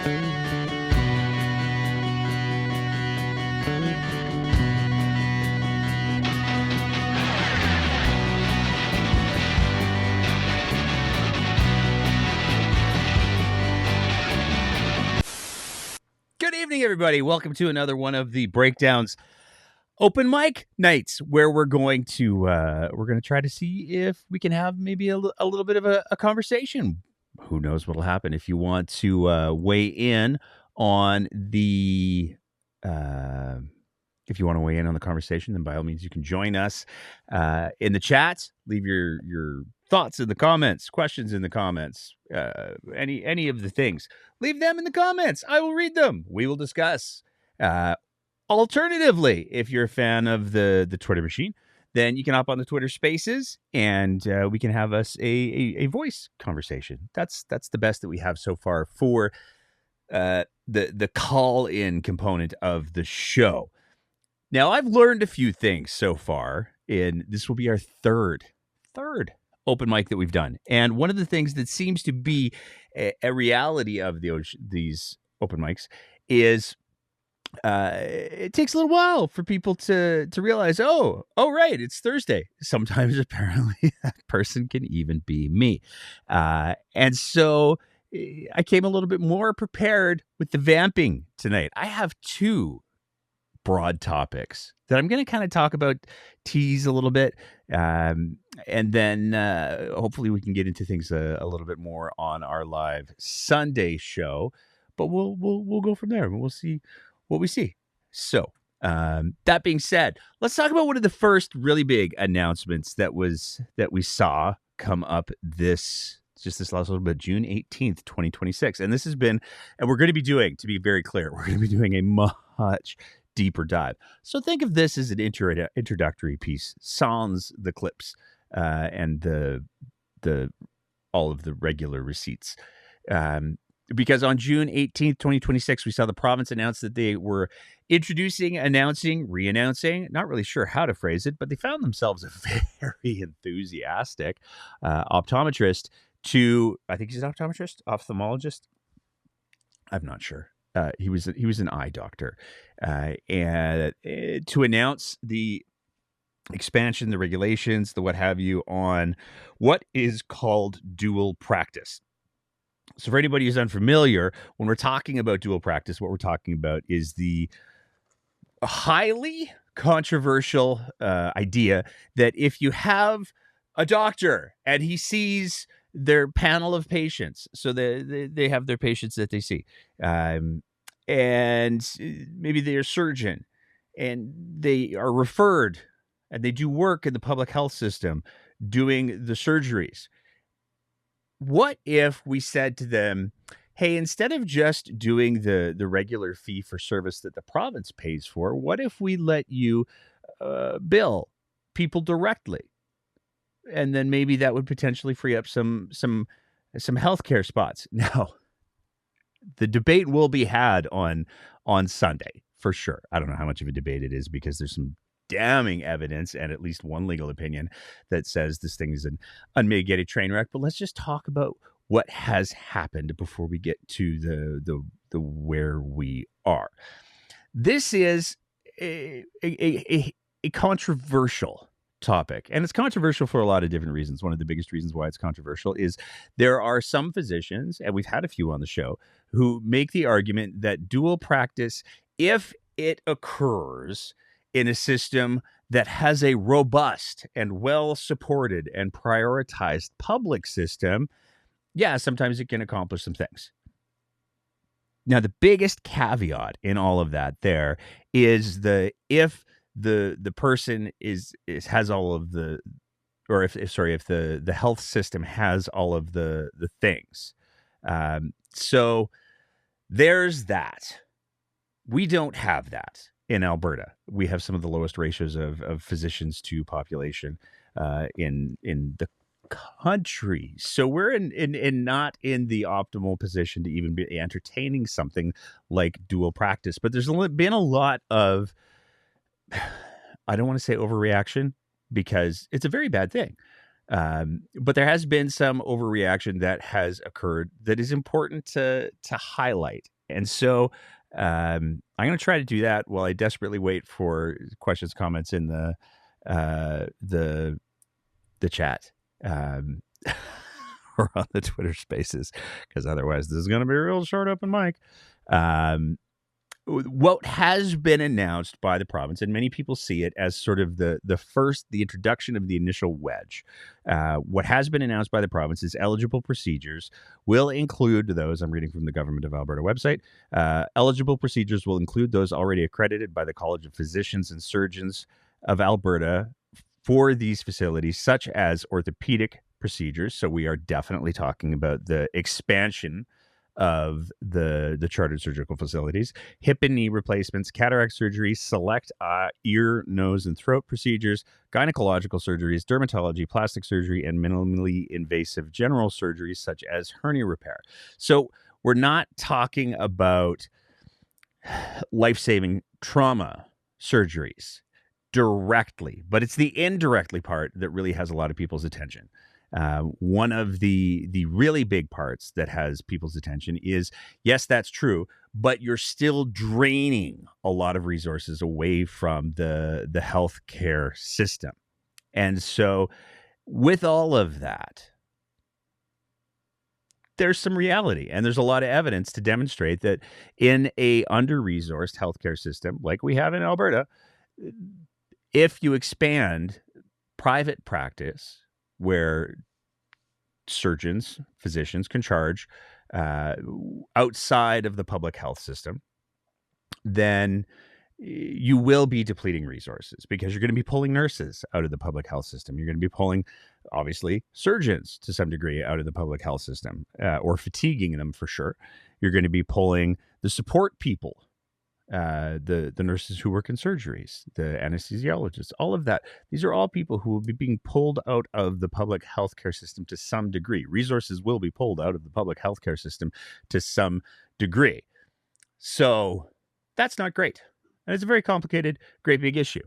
Good evening, everybody. Welcome to another one of the Breakdowns open mic nights, where we're going to try to see if we can have maybe a little bit of a conversation. Who knows what'll happen? If you want to weigh in on the conversation, then by all means you can join us in the chat. Leave your thoughts in the comments, questions in the comments, any of the things. Leave them in the comments. I will read them. We will discuss. Alternatively, if you're a fan of the Twitter machine, then you can hop on the Twitter Spaces and we can have us a voice conversation. That's the best that we have so far for the call-in component of the show. Now, I've learned a few things so far, and this will be our third open mic that we've done. And one of the things that seems to be a reality of these open mics is it takes a little while for people to realize, oh, right, it's Thursday. Sometimes apparently that person can even be me. And so I came a little bit more prepared with the vamping tonight. I have two broad topics that I'm going to kind of talk about, tease a little bit, and then hopefully we can get into things a little bit more on our live Sunday show. But we'll go from there and we'll see what we see. So that being said, let's talk about one of the first really big announcements that we saw come up this last little bit, June 18th, 2026. And this has been, and we're going to be doing, to be very clear, we're going to be doing a much deeper dive. So think of this as an introductory piece, sans the clips and the all of the regular receipts. Because on June 18th, 2026, we saw the province announce that they were announcing, re-announcing, not really sure how to phrase it, but they found themselves a very enthusiastic optometrist I think he's an ophthalmologist. I'm not sure. He was an eye doctor, and to announce the expansion, the regulations, the what have you, on what is called dual practice. So for anybody who's unfamiliar, when we're talking about dual practice, what we're talking about is the highly controversial idea that if you have a doctor and he sees their panel of patients, so they have their patients that they see, and maybe they're a surgeon and they are referred and they do work in the public health system doing the surgeries. What if we said to them, hey, instead of just doing the regular fee for service that the province pays for, what if we let you bill people directly? And then maybe that would potentially free up some healthcare spots. Now, the debate will be had on Sunday for sure. I don't know how much of a debate it is because there's some damning evidence and at least one legal opinion that says this thing is an unmitigated train wreck. But let's just talk about what has happened before we get to the where we are. This is a controversial topic, and it's controversial for a lot of different reasons. One of the biggest reasons why it's controversial is there are some physicians, and we've had a few on the show, who make the argument that dual practice, if it occurs in a system that has a robust and well-supported and prioritized public system, yeah, sometimes it can accomplish some things. Now, the biggest caveat in all of that there is if the person has all of the, or if the health system has all of the things. So there's that. We don't have that in Alberta. We have some of the lowest ratios of physicians to population in the country. So we're in not in the optimal position to even be entertaining something like dual practice. But there's been a lot of, I don't want to say overreaction because it's a very bad thing. But there has been some overreaction that has occurred that is important to highlight And so I'm going to try to do that while I desperately wait for questions, comments in the chat or on the Twitter Spaces, because otherwise this is going to be a real short open mic. What has been announced by the province, and many people see it as sort of the introduction of the initial wedge. What has been announced by the province is eligible procedures will include those, I'm reading from the Government of Alberta website, eligible procedures will include those already accredited by the College of Physicians and Surgeons of Alberta for these facilities, such as orthopedic procedures. So we are definitely talking about the expansion of the chartered surgical facilities, hip and knee replacements, cataract surgery, select ear, nose, and throat procedures, gynecological surgeries, dermatology, plastic surgery, and minimally invasive general surgeries such as hernia repair. So we're not talking about life-saving trauma surgeries directly, but it's the indirectly part that really has a lot of people's attention. One of the really big parts that has people's attention is, yes, that's true, but you're still draining a lot of resources away from the healthcare system. And so with all of that, there's some reality, and there's a lot of evidence to demonstrate that in a under-resourced healthcare system like we have in Alberta, if you expand private practice where surgeons, physicians can charge outside of the public health system, then you will be depleting resources, because you're going to be pulling nurses out of the public health system. You're going to be pulling, obviously, surgeons to some degree out of the public health system, or fatiguing them for sure. You're going to be pulling the support people, the nurses who work in surgeries, the anesthesiologists, all of that. These are all people who will be being pulled out of the public healthcare system to some degree. Resources will be pulled out of the public healthcare system to some degree. So that's not great. And it's a very complicated, great big issue.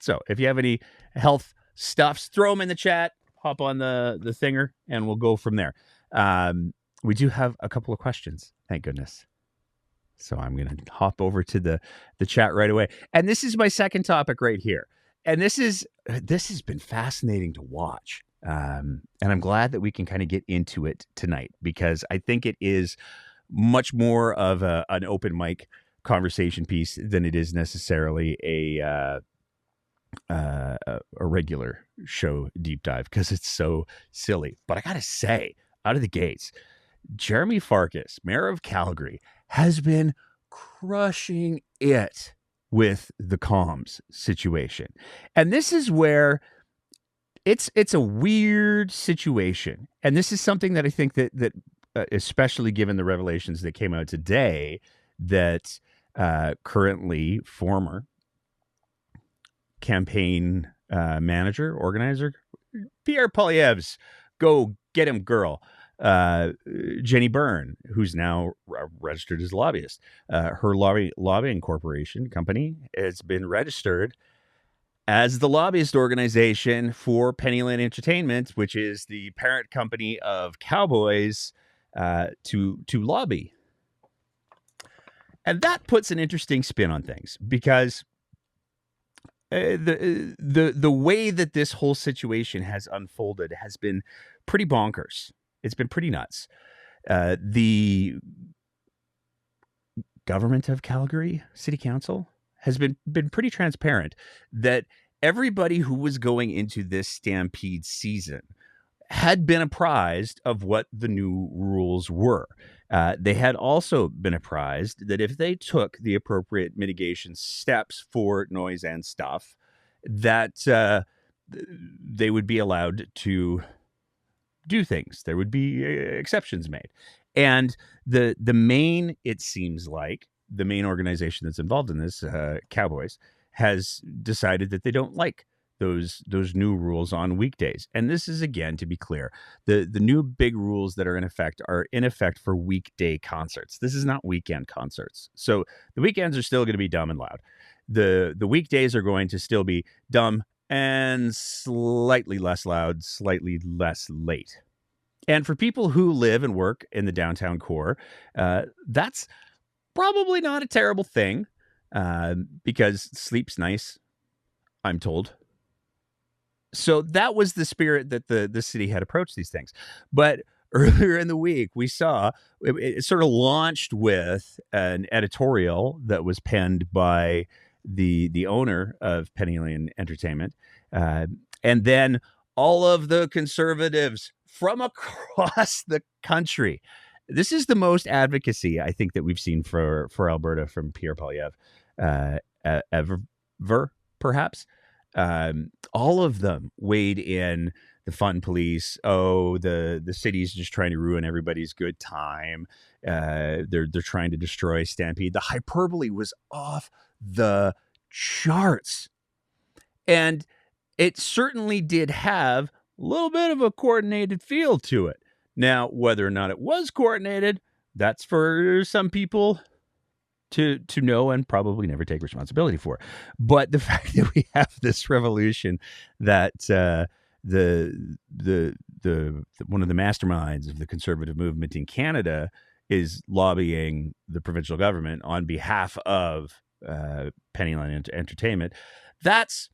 So if you have any health stuffs, throw them in the chat, hop on the thinger, and we'll go from there. We do have a couple of questions, thank goodness. So I'm going to hop over to the chat right away. And this is my second topic right here. And this has been fascinating to watch. And I'm glad that we can kind of get into it tonight, because I think it is much more of an open mic conversation piece than it is necessarily a regular show deep dive, because it's so silly. But I got to say, out of the gates, Jeromy Farkas, Mayor of Calgary, has been crushing it with the comms situation. And this is where it's a weird situation. And this is something that I think that especially given the revelations that came out today, that currently former campaign manager, organizer, Pierre Poilievre's, go get him, girl, Jenny Byrne, who's now registered as a lobbyist. Her lobbying corporation company has been registered as the lobbyist organization for Pennyland Entertainment, which is the parent company of Cowboys, to lobby. And that puts an interesting spin on things, because the way that this whole situation has unfolded has been pretty bonkers. It's been pretty nuts. The government of Calgary City Council has been pretty transparent that everybody who was going into this Stampede season had been apprised of what the new rules were. They had also been apprised that if they took the appropriate mitigation steps for noise and stuff, that they would be allowed to do things. There would be exceptions made. And the main, it seems like, the main organization that's involved in this, Cowboys, has decided that they don't like those new rules on weekdays. And this is, again, to be clear, the new big rules that are in effect for weekday concerts. This is not weekend concerts. So the weekends are still going to be dumb and loud. The weekdays are going to still be dumb and slightly less loud, slightly less late. And for people who live and work in the downtown core, that's probably not a terrible thing because sleep's nice, I'm told. So that was the spirit that the city had approached these things. But earlier in the week, we saw it sort of launched with an editorial that was penned by the owner of Penny Lane Entertainment, and then all of the conservatives from across the country. This is the most advocacy I think that we've seen for Alberta from Pierre Poilievre ever, perhaps. All of them weighed in. The fun police. Oh, the city's just trying to ruin everybody's good time. They're trying to destroy Stampede. The hyperbole was off the charts, and it certainly did have a little bit of a coordinated feel to it. Now, whether or not it was coordinated, that's for some people to know and probably never take responsibility for. But the fact that we have this revolution that the one of the masterminds of the conservative movement in Canada is lobbying the provincial government on behalf of Penny Lane Entertainment, that's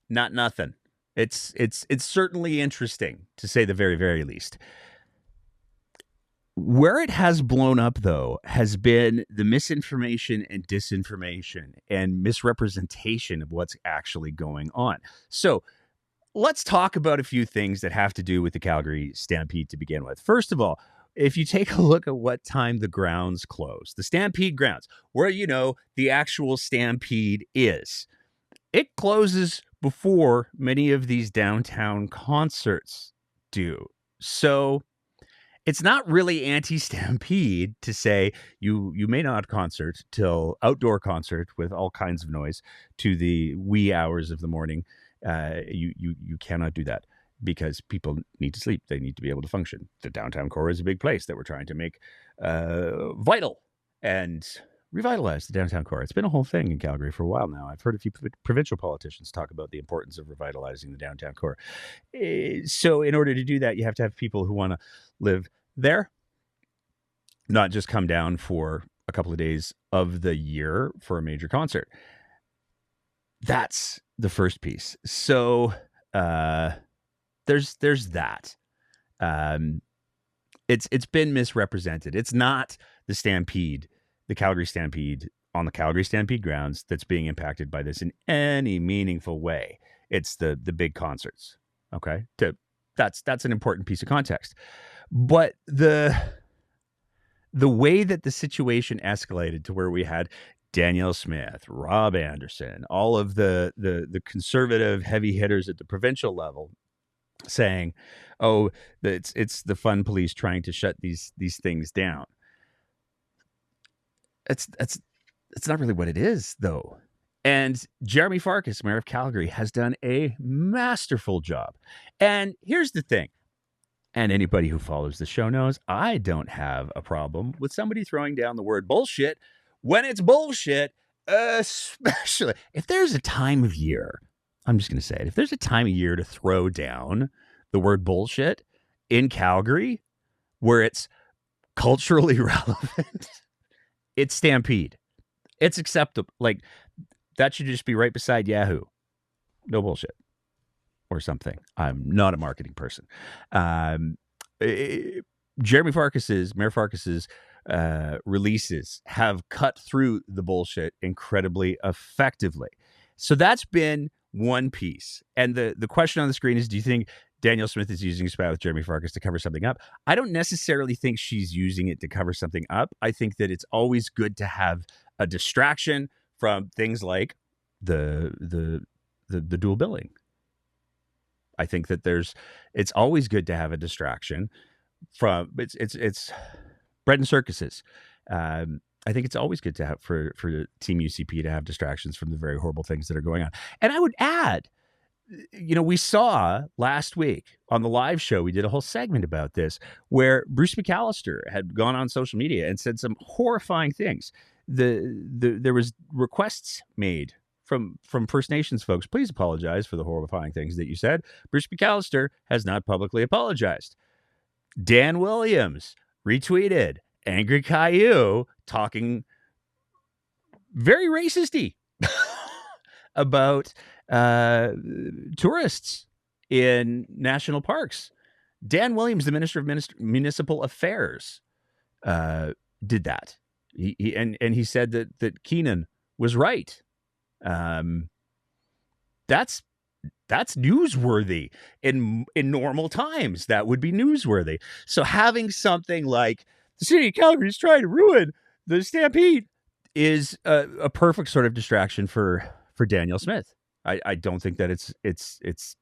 not nothing. It's certainly interesting, to say the very, very least. Where it has blown up, though, has been the misinformation and disinformation and misrepresentation of what's actually going on. So let's talk about a few things that have to do with the Calgary Stampede to begin with. First of all, if you take a look at what time the grounds close, the Stampede grounds, where, the actual Stampede is, it closes before many of these downtown concerts do. So it's not really anti-Stampede to say you may not concert till outdoor concert with all kinds of noise to the wee hours of the morning. You cannot do that because people need to sleep. They need to be able to function. The downtown core is a big place that we're trying to make vital and revitalize the downtown core. It's been a whole thing in Calgary for a while now. I've heard a few provincial politicians talk about the importance of revitalizing the downtown core. So in order to do that, you have to have people who want to live there, not just come down for a couple of days of the year for a major concert. That's the first piece. So there's that. It's been misrepresented. It's not the Stampede, the Calgary Stampede on the Calgary Stampede grounds that's being impacted by this in any meaningful way. It's the big concerts. Okay, that's an important piece of context. But the way that the situation escalated to where we had Danielle Smith, Rob Anderson, all of the conservative heavy hitters at the provincial level saying, "Oh, it's the fun police trying to shut these things down." It's not really what it is, though. And Jeromy Farkas, Mayor of Calgary, has done a masterful job. And here's the thing. And anybody who follows the show knows I don't have a problem with somebody throwing down the word bullshit when it's bullshit, especially if there's a time of year. I'm just going to say it. If there's a time of year to throw down the word bullshit in Calgary where it's culturally relevant, it's Stampede. It's acceptable. Like, that should just be right beside Yahoo. No bullshit. Or something. I'm not a marketing person. Jeromy Farkas's, Mayor Farkas's releases have cut through the bullshit incredibly effectively. So that's been one piece. And the question on the screen is, do you think Danielle Smith is using a spat with Jeromy Farkas to cover something up? I don't necessarily think she's using it to cover something up. I think that it's always good to have a distraction from things like the dual billing. I think that it's always good to have a distraction from it's bread and circuses. I think it's always good to have for Team UCP to have distractions from the very horrible things that are going on. And I would add, we saw last week on the live show, we did a whole segment about this where Bruce McAllister had gone on social media and said some horrifying things. There was requests made from First Nations folks. Please apologize for the horrifying things that you said. Bruce McAllister has not publicly apologized. Dan Williams retweeted Angry Caillou talking very racisty about tourists in national parks. Dan Williams, the Minister of Municipal Affairs, did that. He said that Keenan was right. That's newsworthy. In normal times, that would be newsworthy. So having something like the city of Calgary is trying to ruin the Stampede is a perfect sort of distraction for Danielle Smith. I don't think that it's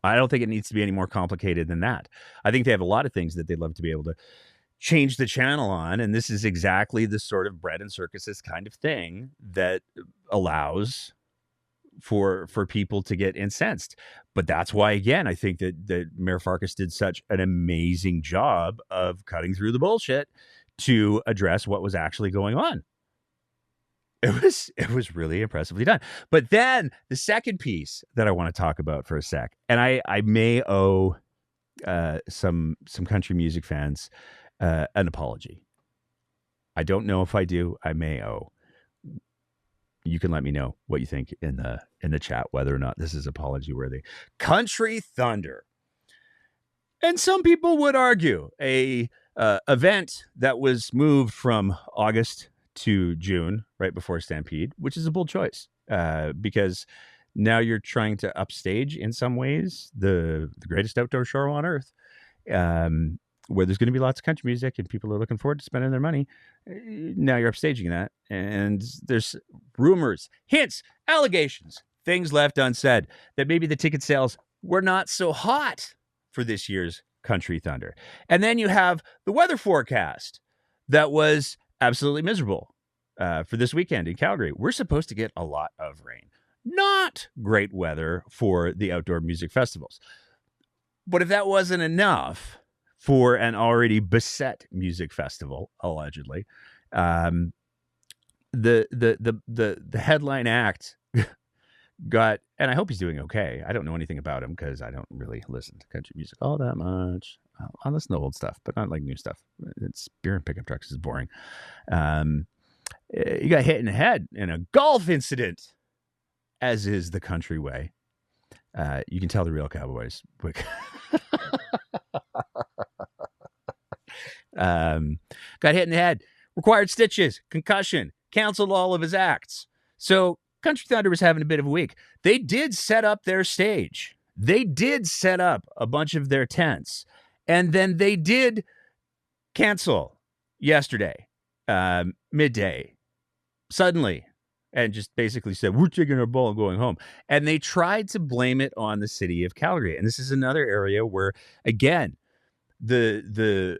I don't think it needs to be any more complicated than that. I think they have a lot of things that they'd love to be able to change the channel on, and this is exactly the sort of bread and circuses kind of thing that allows for people to get incensed. But that's why, again, I think that Mayor Farkas did such an amazing job of cutting through the bullshit to address what was actually going on. It was really impressively done. But then the second piece that I want to talk about for a sec, and I may owe some country music fans an apology. I don't know if I do. I may owe. You can let me know what you think in the chat, whether or not this is apology worthy. Country Thunder, and some people would argue a event that was moved from August to June, right before Stampede, which is a bold choice because now you're trying to upstage in some ways the greatest outdoor show on earth, where there's going to be lots of country music and people are looking forward to spending their money. Now you're upstaging that, and there's rumors, hints, allegations, things left unsaid that maybe the ticket sales were not so hot for this year's Country Thunder. And then you have the weather forecast that was absolutely miserable for this weekend in Calgary. We're supposed to get a lot of rain. Not great weather for the outdoor music festivals. But if that wasn't enough for an already beset music festival, allegedly, the headline act got, and I hope he's doing okay. I don't know anything about him because I don't really listen to country music all that much. I listen to old stuff, but not like new stuff. It's beer and pickup trucks is boring. You got hit in the head in a golf incident, as is the country way. You can tell the real cowboys. Got hit in the head, required stitches, concussion, canceled all of his acts. So Country Thunder was having a bit of a week. They did set up their stage. They did set up a bunch of their tents. And then they did cancel yesterday, midday, suddenly, and just basically said, we're taking our ball and going home. And they tried to blame it on the city of Calgary. And this is another area where, again, the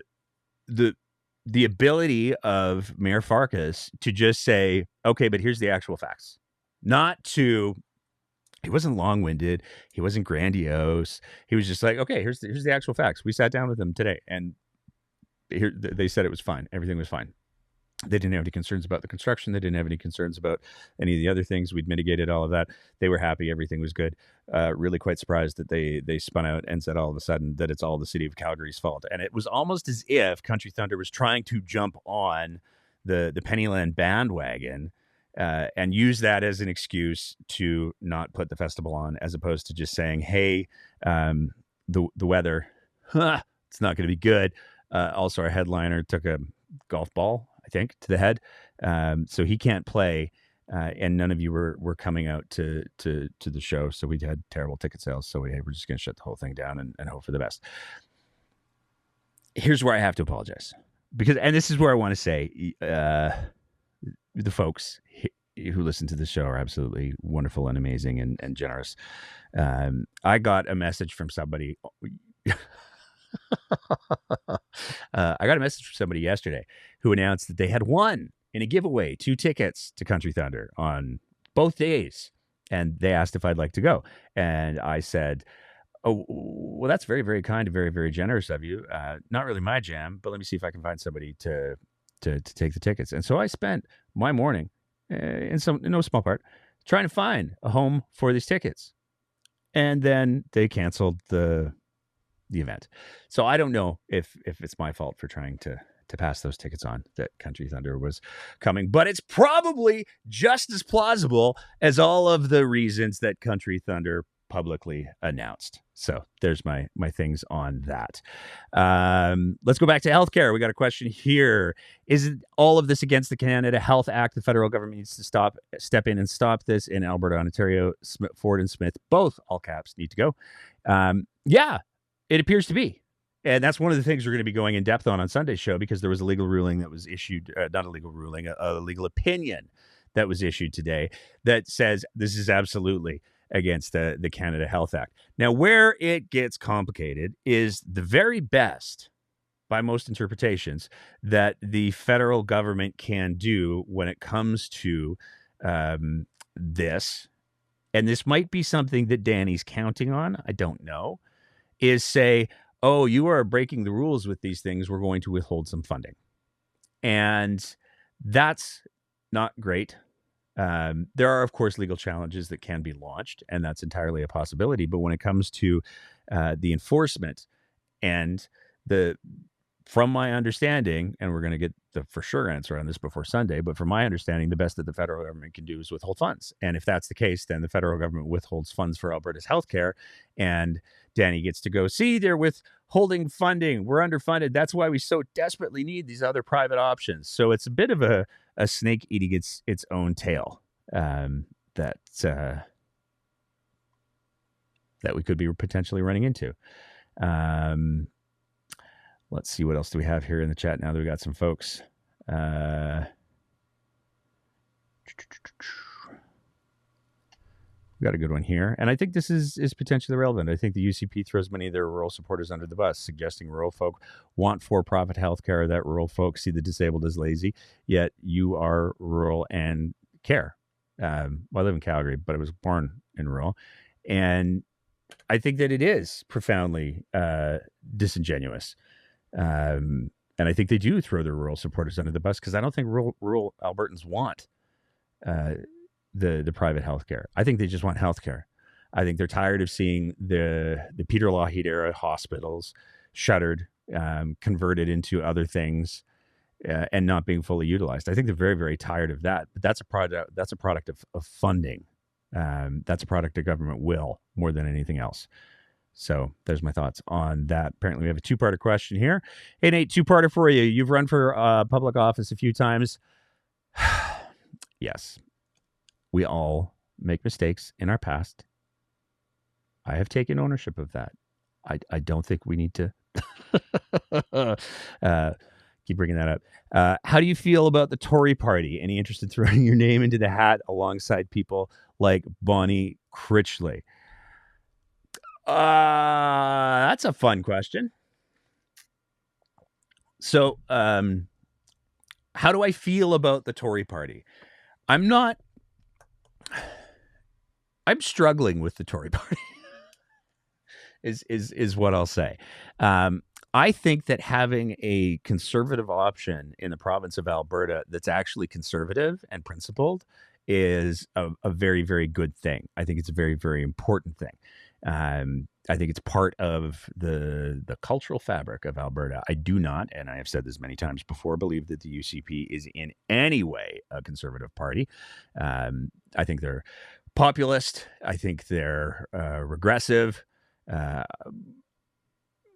ability of Mayor Farkas to just say, okay, but here's the actual facts. Not to, he wasn't long-winded. He wasn't grandiose. He was just like, okay, here's the actual facts. We sat down with them today, and they said it was fine. Everything was fine. They didn't have any concerns about the construction. They didn't have any concerns about any of the other things. We'd mitigated all of that. They were happy. Everything was good. Really quite surprised that they spun out and said all of a sudden that it's all the city of Calgary's fault. And it was almost as if Country Thunder was trying to jump on the Pennyland bandwagon and use that as an excuse to not put the festival on, as opposed to just saying, hey, the weather, it's not going to be good. Also, our headliner took a golf ball, I think, to the head. So he can't play. And none of you were coming out to the show. So we had terrible ticket sales. So we're just going to shut the whole thing down and hope for the best. Here's where I have to apologize. And this is where I want to say, the folks who listen to the show are absolutely wonderful and amazing and generous. I got a message from somebody. I got a message from somebody yesterday who announced that they had won in a giveaway 2 tickets to Country Thunder on both days. And they asked if I'd like to go. And I said, oh, well, that's very, very kind and very, very generous of you. Not really my jam, but let me see if I can find somebody to take the tickets. And so I spent my morning in no small part trying to find a home for these tickets. And then they canceled the the event. So I don't know if it's my fault for trying to pass those tickets on that Country Thunder was coming, but it's probably just as plausible as all of the reasons that Country Thunder publicly announced. So there's my things on that. Let's go back to healthcare. We got a question here. Is all of this against the Canada Health Act? The federal government needs to step in and stop this. In Alberta, Ontario, Ford and Smith, both, all caps, need to go. Yeah, it appears to be. And that's one of the things we're going to be going in depth on Sunday's show, because there was a legal ruling that was issued, not a legal ruling, a legal opinion that was issued today that says this is absolutely against the Canada Health Act. Now, where it gets complicated is the very best, by most interpretations, that the federal government can do when it comes to this, and this might be something that Danny's counting on, I don't know, is say, oh, you are breaking the rules with these things, we're going to withhold some funding. And that's not great. There are, of course, legal challenges that can be launched, and that's entirely a possibility. But when it comes to the enforcement and from my understanding, and we're going to get the for sure answer on this before Sunday, but from my understanding, the best that the federal government can do is withhold funds. And if that's the case, then the federal government withholds funds for Alberta's healthcare, and Danny gets to go, see, they're withholding funding. We're underfunded. That's why we so desperately need these other private options. So it's a bit of a snake eating its own tail that we could be potentially running into. Let's see, what else do we have here in the chat now that we got some folks. We got a good one here. And I think this is potentially relevant. I think the UCP throws many of their rural supporters under the bus, suggesting rural folk want for-profit healthcare, that rural folks see the disabled as lazy, yet you are rural and care. Well, I live in Calgary, but I was born in rural. And I think that it is profoundly disingenuous. And I think they do throw their rural supporters under the bus, because I don't think rural Albertans want the private healthcare. I think they just want healthcare. I think they're tired of seeing the Peter Lougheed era hospitals shuttered, converted into other things, and not being fully utilized. I think they're very, very tired of that. But that's a product of funding. That's a product of government will more than anything else. So there's my thoughts on that. Apparently we have a two-parter question here. Hey, Nate, two-parter for you. You've run for public office a few times. Yes. We all make mistakes in our past. I have taken ownership of that. I don't think we need to keep bringing that up. How do you feel about the Tory party? Any interest in throwing your name into the hat alongside people like Bonnie Critchley? That's a fun question. So, how do I feel about the Tory party? I'm struggling with the Tory party is what I'll say. I think that having a conservative option in the province of Alberta that's actually conservative and principled is a very, very good thing. I think it's a very, very important thing. I think it's part of the cultural fabric of Alberta. I do not, and I have said this many times before, believe that the UCP is in any way a conservative party. I think they're populist. I think they're regressive,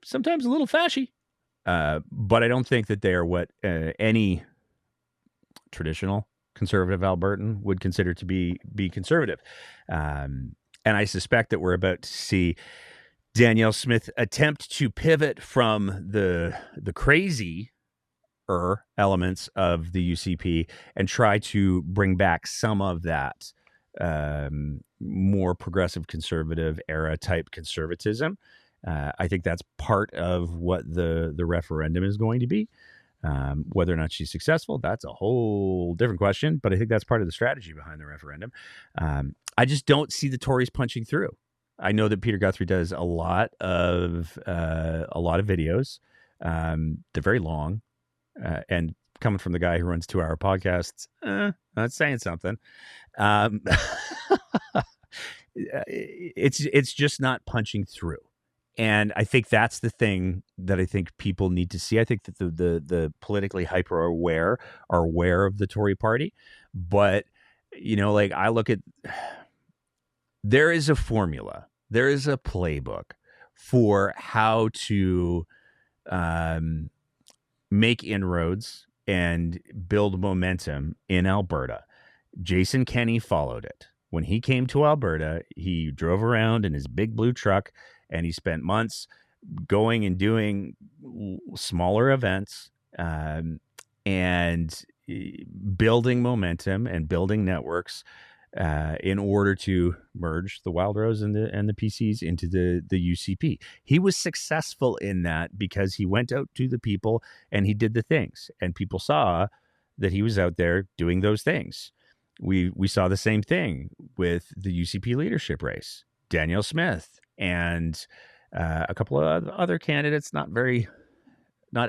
sometimes a little fashy, but I don't think that they are what any traditional conservative Albertan would consider to be conservative. And I suspect that we're about to see Danielle Smith attempt to pivot from the crazy elements of the UCP and try to bring back some of that more progressive conservative era type conservatism. I think that's part of what the referendum is going to be. Whether or not she's successful, that's a whole different question, but I think that's part of the strategy behind the referendum. I just don't see the Tories punching through. I know that Peter Guthrie does a lot of videos. They're very long, and coming from the guy who runs 2-hour podcasts, that's saying something. It's just not punching through. And I think that's the thing that I think people need to see. I think that the politically hyper aware are aware of the Tory party, but like I look at, there is a formula, there is a playbook for how to um, make inroads and build momentum in Alberta. Jason Kenney followed it. When he came to Alberta, he drove around in his big blue truck and he spent months going and doing smaller events, and building momentum and building networks in order to merge the Wild Rose and the PCs into the UCP. He was successful in that because he went out to the people and he did the things, and people saw that he was out there doing those things. We saw the same thing with the UCP leadership race. Danielle Smith and a couple of other candidates, not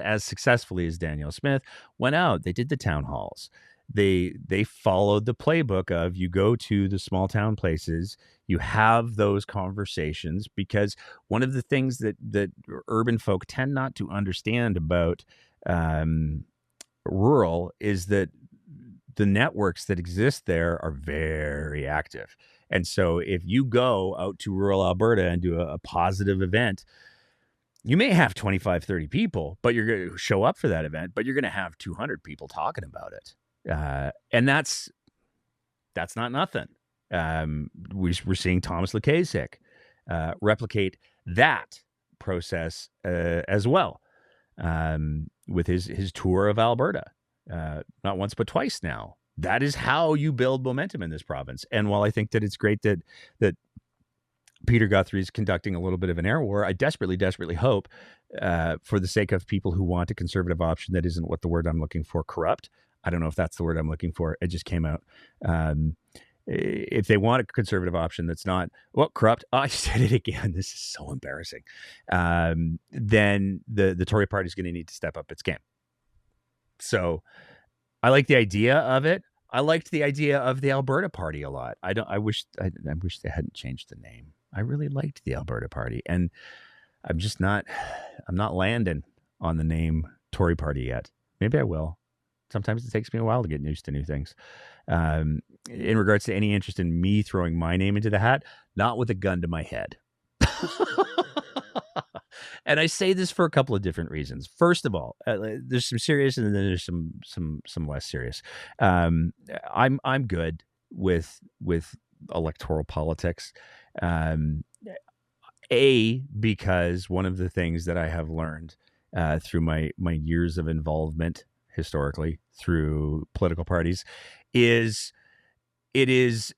as successfully as Danielle Smith, went out. They did the town halls. They followed the playbook of, you go to the small town places, you have those conversations, because one of the things that urban folk tend not to understand about rural is that the networks that exist there are very active. And so if you go out to rural Alberta and do a positive event, you may have 25, 30 people, but you're going to show up for that event, but you're going to have 200 people talking about it. And that's not nothing. We're seeing Thomas Lukasik replicate that process as well, with his tour of Alberta. Not once but twice now. That is how you build momentum in this province. And while I think that it's great that Peter Guthrie is conducting a little bit of an air war, I desperately, desperately hope, for the sake of people who want a conservative option that isn't what the word I'm looking for, corrupt. I don't know if that's the word I'm looking for. It just came out. If they want a conservative option that's not, corrupt. Oh, I said it again. This is so embarrassing. Then the Tory party is going to need to step up its game. So I like the idea of it. I liked the idea of the Alberta Party a lot. I wish they hadn't changed the name. I really liked the Alberta Party, and I'm not landing on the name Tory Party yet. Maybe I will. Sometimes it takes me a while to get used to new things. In regards to any interest in me throwing my name into the hat, not with a gun to my head. And I say this for a couple of different reasons. First of all, there's some serious, and then there's some less serious. I'm good with electoral politics. Because one of the things that I have learned through my years of involvement historically through political parties is it is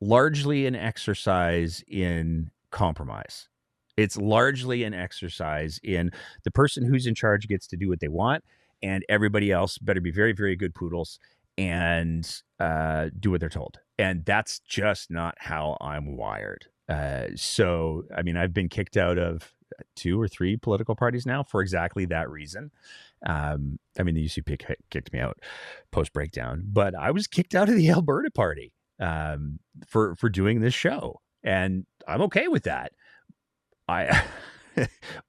largely an exercise in compromise. It's largely an exercise in the person who's in charge gets to do what they want, and everybody else better be very, very good poodles and do what they're told. And that's just not how I'm wired. So, I mean, I've been kicked out of 2 or 3 political parties now for exactly that reason. I mean, the UCP kicked me out post-breakdown, but I was kicked out of the Alberta Party for doing this show, and I'm okay with that.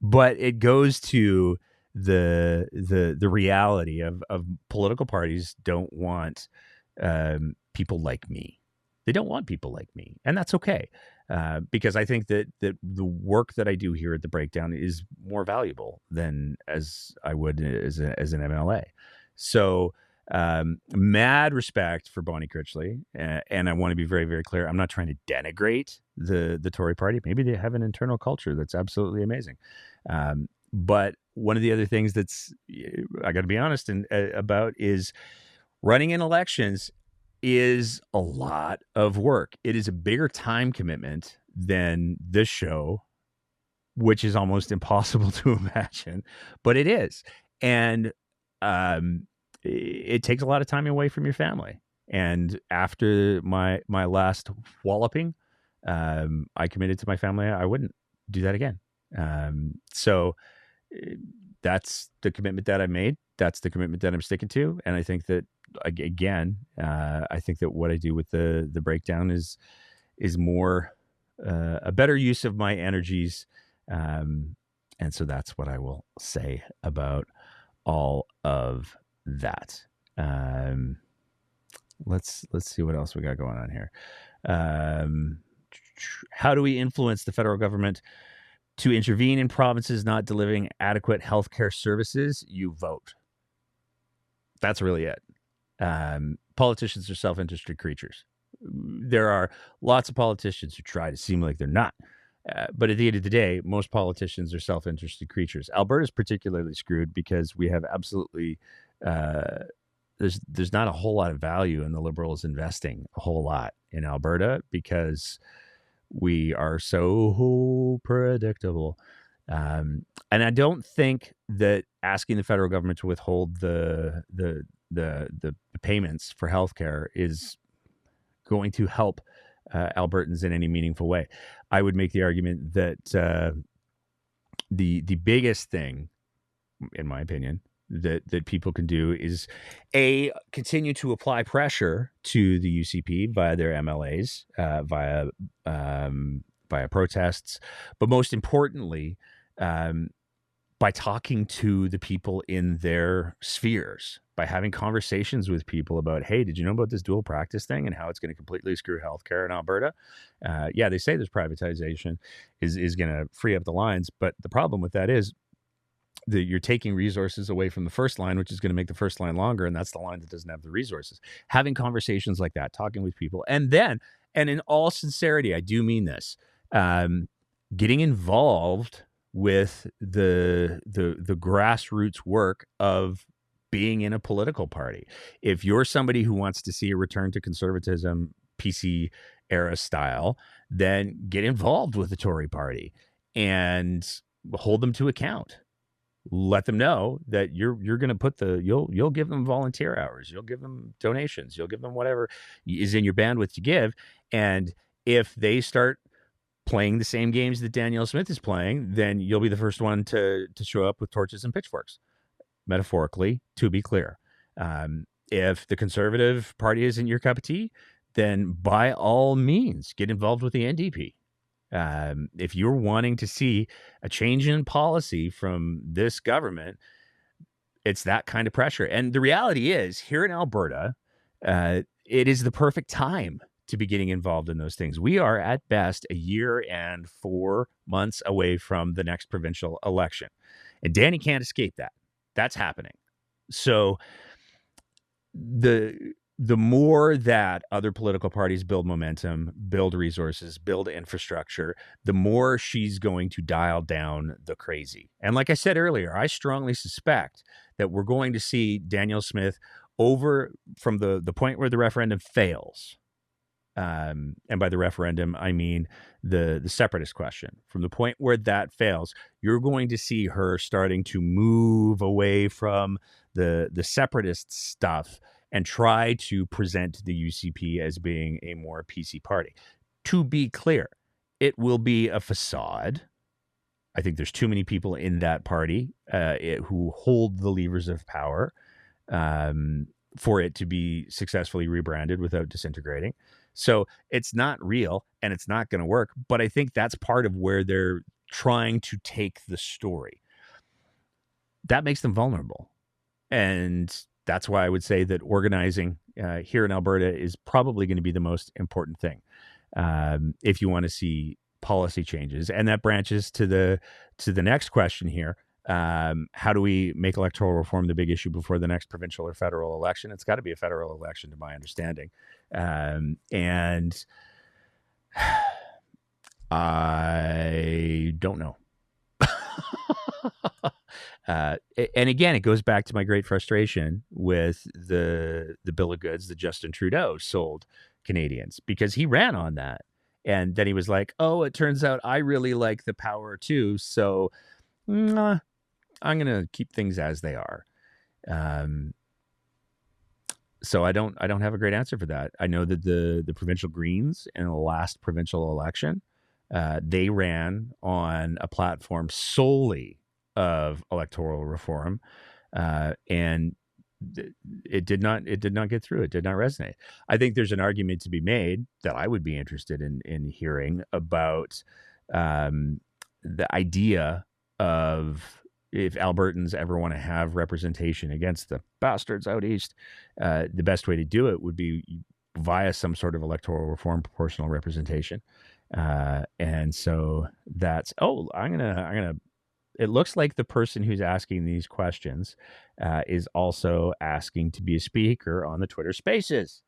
But it goes to the reality of political parties don't want people like me. They don't want people like me, and that's okay. Because I think that the work that I do here at the Breakdown is more valuable than as I would as an MLA. So mad respect for Bonnie Critchley, and I want to be very, very clear. I'm not trying to denigrate the Tory party. Maybe they have an internal culture that's absolutely amazing. But one of the other things that's I got to be honest about is running in elections is a lot of work. It is a bigger time commitment than this show, which is almost impossible to imagine, but it is. And it takes a lot of time away from your family. And after my last walloping, I committed to my family I wouldn't do that again. So that's the commitment that I made. That's the commitment that I'm sticking to. And I think that, again, I think that what I do with the Breakdown is more a better use of my energies. And so that's what I will say about all of that. Let's see what else we got going on here. How do we influence the federal government to intervene in provinces not delivering adequate healthcare services? You vote. That's really it. Politicians are self-interested creatures. There are lots of politicians who try to seem like they're not. But at the end of the day, most politicians are self-interested creatures. Alberta's particularly screwed because we have absolutely there's not a whole lot of value in the Liberals investing a whole lot in Alberta because we are so predictable. And I don't think that asking the federal government to withhold the payments for healthcare is going to help Albertans in any meaningful way. I would make the argument that the biggest thing, in my opinion, that people can do is continue to apply pressure to the UCP via their MLAs, via protests, but most importantly, by talking to the people in their spheres, by having conversations with people about, hey, did you know about this dual practice thing and how it's going to completely screw healthcare in Alberta? Yeah, they say this privatization is going to free up the lines, but the problem with that is that you're taking resources away from the first line, which is going to make the first line longer, and that's the line that doesn't have the resources. Having conversations like that, talking with people, and in all sincerity, I do mean this, getting involved with the grassroots work of being in a political party. If you're somebody who wants to see a return to conservatism, PC era style, then get involved with the Tory party and hold them to account. Let them know that you're going to put you'll give them volunteer hours, you'll give them donations, you'll give them whatever is in your bandwidth to give. And if they start playing the same games that Danielle Smith is playing, then you'll be the first one to show up with torches and pitchforks, metaphorically, to be clear. If the Conservative Party isn't your cup of tea, then by all means, get involved with the NDP. If you're wanting to see a change in policy from this government, it's that kind of pressure. And the reality is, here in Alberta, it is the perfect time to be getting involved in those things. We are at best a year and 4 months away from the next provincial election. And Danny can't escape that. That's happening. So the more that other political parties build momentum, build resources, build infrastructure, the more she's going to dial down the crazy. And like I said earlier, I strongly suspect that we're going to see Danielle Smith over from the point where the referendum fails. And by the referendum, I mean the separatist question. From the point where that fails, you're going to see her starting to move away from the separatist stuff and try to present the UCP as being a more PC party. To be clear, it will be a facade. I think there's too many people in that party who hold the levers of power for it to be successfully rebranded without disintegrating. So it's not real and it's not going to work. But I think that's part of where they're trying to take the story. That makes them vulnerable. And that's why I would say that organizing here in Alberta is probably going to be the most important thing if you want to see policy changes. And that branches to the next question here. How do we make electoral reform the big issue before the next provincial or federal election? It's got to be a federal election, to my understanding. And I don't know. And again, it goes back to my great frustration with the bill of goods that Justin Trudeau sold Canadians, because he ran on that. And then he was like, oh, it turns out I really like the power too. So I'm going to keep things as they are. So I don't have a great answer for that. I know that the provincial Greens in the last provincial election, they ran on a platform solely of electoral reform, and it did not get through. It did not resonate. I think there's an argument to be made that I would be interested in hearing about the idea of, if Albertans ever want to have representation against the bastards out east, the best way to do it would be via some sort of electoral reform, proportional representation. And so that's, I'm gonna. It looks like the person who's asking these questions is also asking to be a speaker on the Twitter Spaces.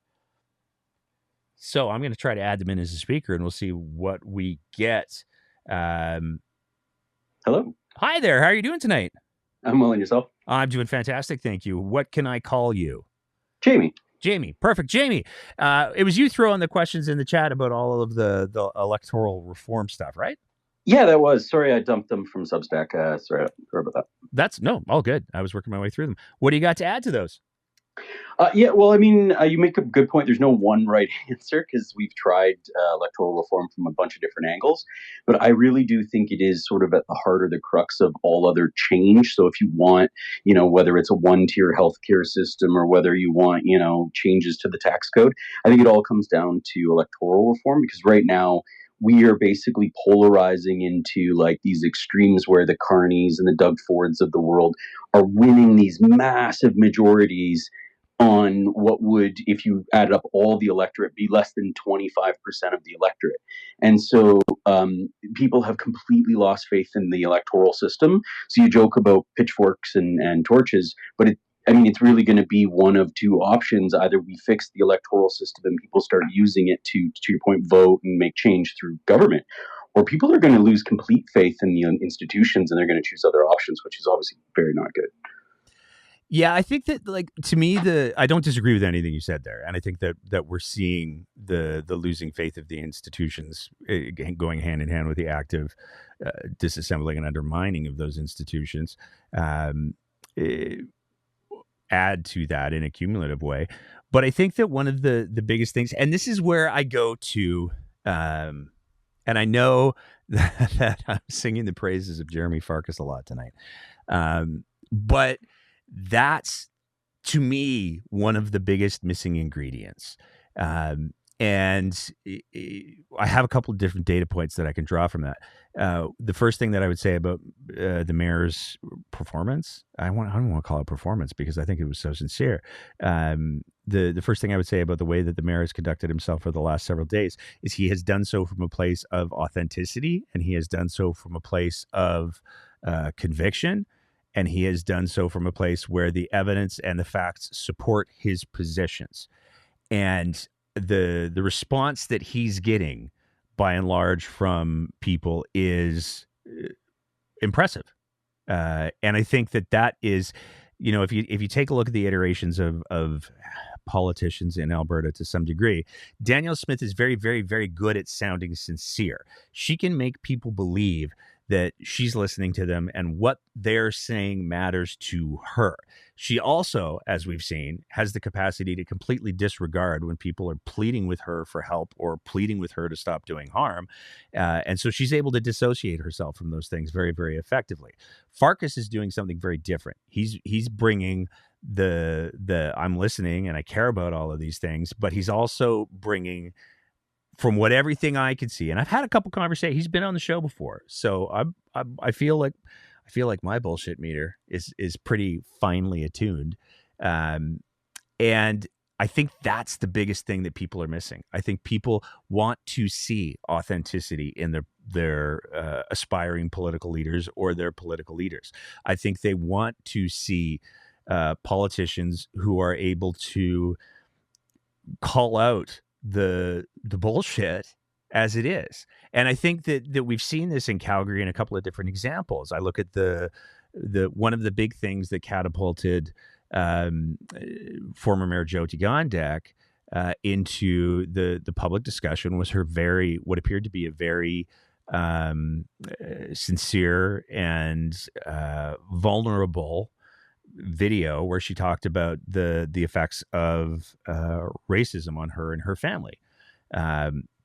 So I'm going to try to add them in as a speaker, and we'll see what we get. Hello. Hi there. How are you doing tonight? I'm well, and yourself? I'm doing fantastic, thank you. What can I call you? Jamie. Jamie. Perfect. Jamie, it was you throwing the questions in the chat about all of the electoral reform stuff, right? Yeah, that was. Sorry, I dumped them from Substack. Sorry about that. That's all good. I was working my way through them. What do you got to add to those? Yeah, well, I mean, you make a good point. There's no one right answer because we've tried electoral reform from a bunch of different angles. But I really do think it is sort of at the heart or the crux of all other change. So if you want, whether it's a one-tier healthcare system or whether you want, changes to the tax code, I think it all comes down to electoral reform, because right now we are basically polarizing into like these extremes where the Carneys and the Doug Fords of the world are winning these massive majorities on what would, if you added up all the electorate, be less than 25% of the electorate. And so people have completely lost faith in the electoral system. So you joke about pitchforks and torches, but it's really going to be one of two options. Either we fix the electoral system and people start using it to your point, vote and make change through government, or people are going to lose complete faith in the institutions and they're going to choose other options, which is obviously very not good. Yeah, I think that, like, to me, I don't disagree with anything you said there, and I think that we're seeing the losing faith of the institutions going hand in hand with the active disassembling and undermining of those institutions. Add to that in a cumulative way. But I think that one of the biggest things, and this is where I go to, and I know that I'm singing the praises of Jeromy Farkas a lot tonight, but that's, to me, one of the biggest missing ingredients. And I have a couple of different data points that I can draw from that. The first thing that I would say about the mayor's performance, I don't want to call it performance because I think it was so sincere. The first thing I would say about the way that the mayor has conducted himself for the last several days is he has done so from a place of authenticity, and he has done so from a place of conviction, and he has done so from a place where the evidence and the facts support his positions. And the response that he's getting, by and large, from people is impressive. And I think that is, if you take a look at the iterations of politicians in Alberta to some degree, Danielle Smith is very, very, very good at sounding sincere. She can make people believe that she's listening to them and what they're saying matters to her. She also, as we've seen, has the capacity to completely disregard when people are pleading with her for help or pleading with her to stop doing harm. And so she's able to dissociate herself from those things very, very effectively. Farkas is doing something very different. He's bringing the I'm listening and I care about all of these things, but he's also bringing, from what everything I can see, and I've had a couple conversations. He's been on the show before, so I feel like my bullshit meter is pretty finely attuned, and I think that's the biggest thing that people are missing. I think people want to see authenticity in their aspiring political leaders or their political leaders. I think they want to see politicians who are able to call out the bullshit as it is. And I think that we've seen this in Calgary in a couple of different examples. I look at the one of the big things that catapulted former Mayor Jyoti Gondek into the public discussion was her what appeared to be a very sincere and vulnerable video where she talked about the effects of racism on her and her family.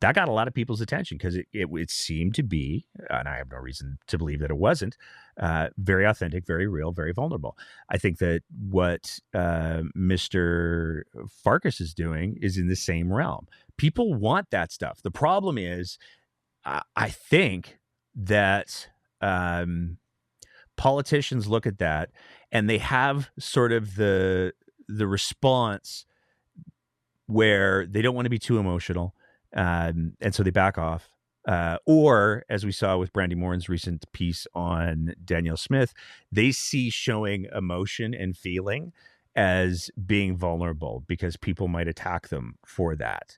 that got a lot of people's attention because it seemed to be, and I have no reason to believe that it wasn't, very authentic, very real, very vulnerable. I think that what Mr. Farkas is doing is in the same realm. People want that stuff. The problem is, I think that politicians look at that and they have sort of the response where they don't want to be too emotional, and so they back off. Or, as we saw with Brandy Morin's recent piece on Danielle Smith, they see showing emotion and feeling as being vulnerable because people might attack them for that.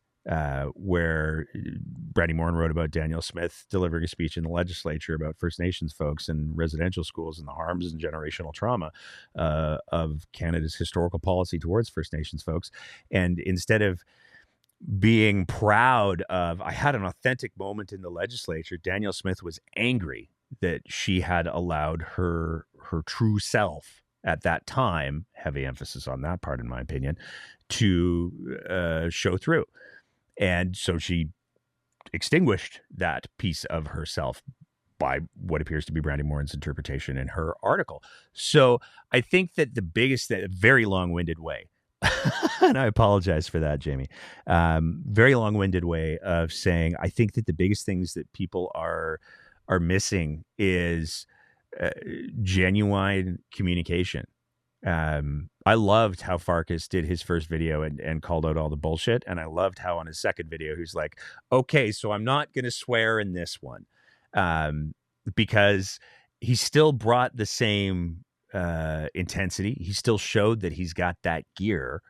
Where Brandy Morin wrote about Danielle Smith delivering a speech in the legislature about First Nations folks and residential schools and the harms and generational trauma of Canada's historical policy towards First Nations folks. And instead of being proud of, I had an authentic moment in the legislature, Danielle Smith was angry that she had allowed her true self at that time, heavy emphasis on that part in my opinion, to show through. And so she extinguished that piece of herself by what appears to be Brandy Morin's interpretation in her article. So I think that the biggest, very long-winded way, and I apologize for that, Jamie, very long-winded way of saying, I think that the biggest things that people are missing is genuine communication. I loved how Farkas did his first video and called out all the bullshit. And I loved how on his second video, he's like, okay, so I'm not going to swear in this one, because he still brought the same intensity. He still showed that he's got that gear,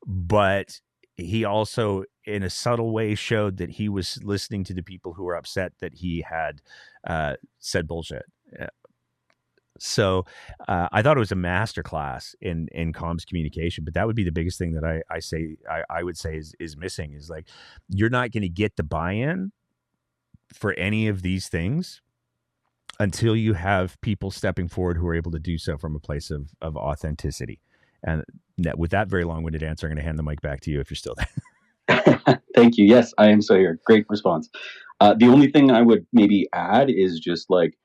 but he also, in a subtle way, showed that he was listening to the people who were upset that he had said bullshit. So I thought it was a masterclass in comms communication, but that would be the biggest thing that I would say is missing, is like, you're not going to get the buy-in for any of these things until you have people stepping forward who are able to do so from a place of authenticity. And with that very long-winded answer, I'm going to hand the mic back to you if you're still there. Thank you. Yes, I am so here. Great response. The only thing I would maybe add is just like,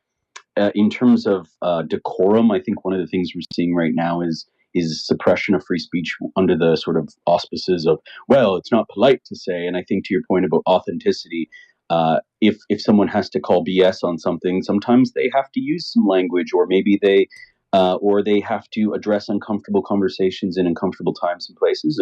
in terms of decorum, I think one of the things we're seeing right now is suppression of free speech under the sort of auspices of, well, it's not polite to say. And I think to your point about authenticity, if someone has to call BS on something, sometimes they have to use some language, or maybe they have to address uncomfortable conversations in uncomfortable times and places.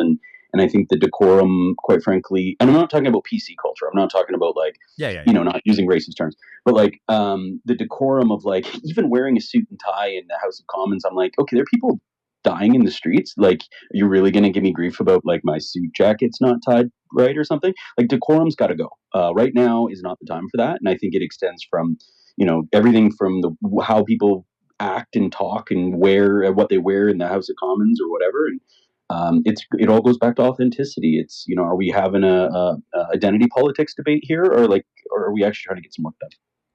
And I think the decorum, quite frankly, and I'm not talking about PC culture. I'm not talking about like, not using racist terms, but like the decorum of like even wearing a suit and tie in the House of Commons. I'm like, okay, there are people dying in the streets. Like, you're really going to give me grief about like my suit jacket's not tied right or something? Like, decorum's got to go. Right now is not the time for that. And I think it extends from, everything from how people act and talk and wear what they wear in the House of Commons or whatever. And it all goes back to authenticity. It's, are we having a identity politics debate here, or are we actually trying to get some work done?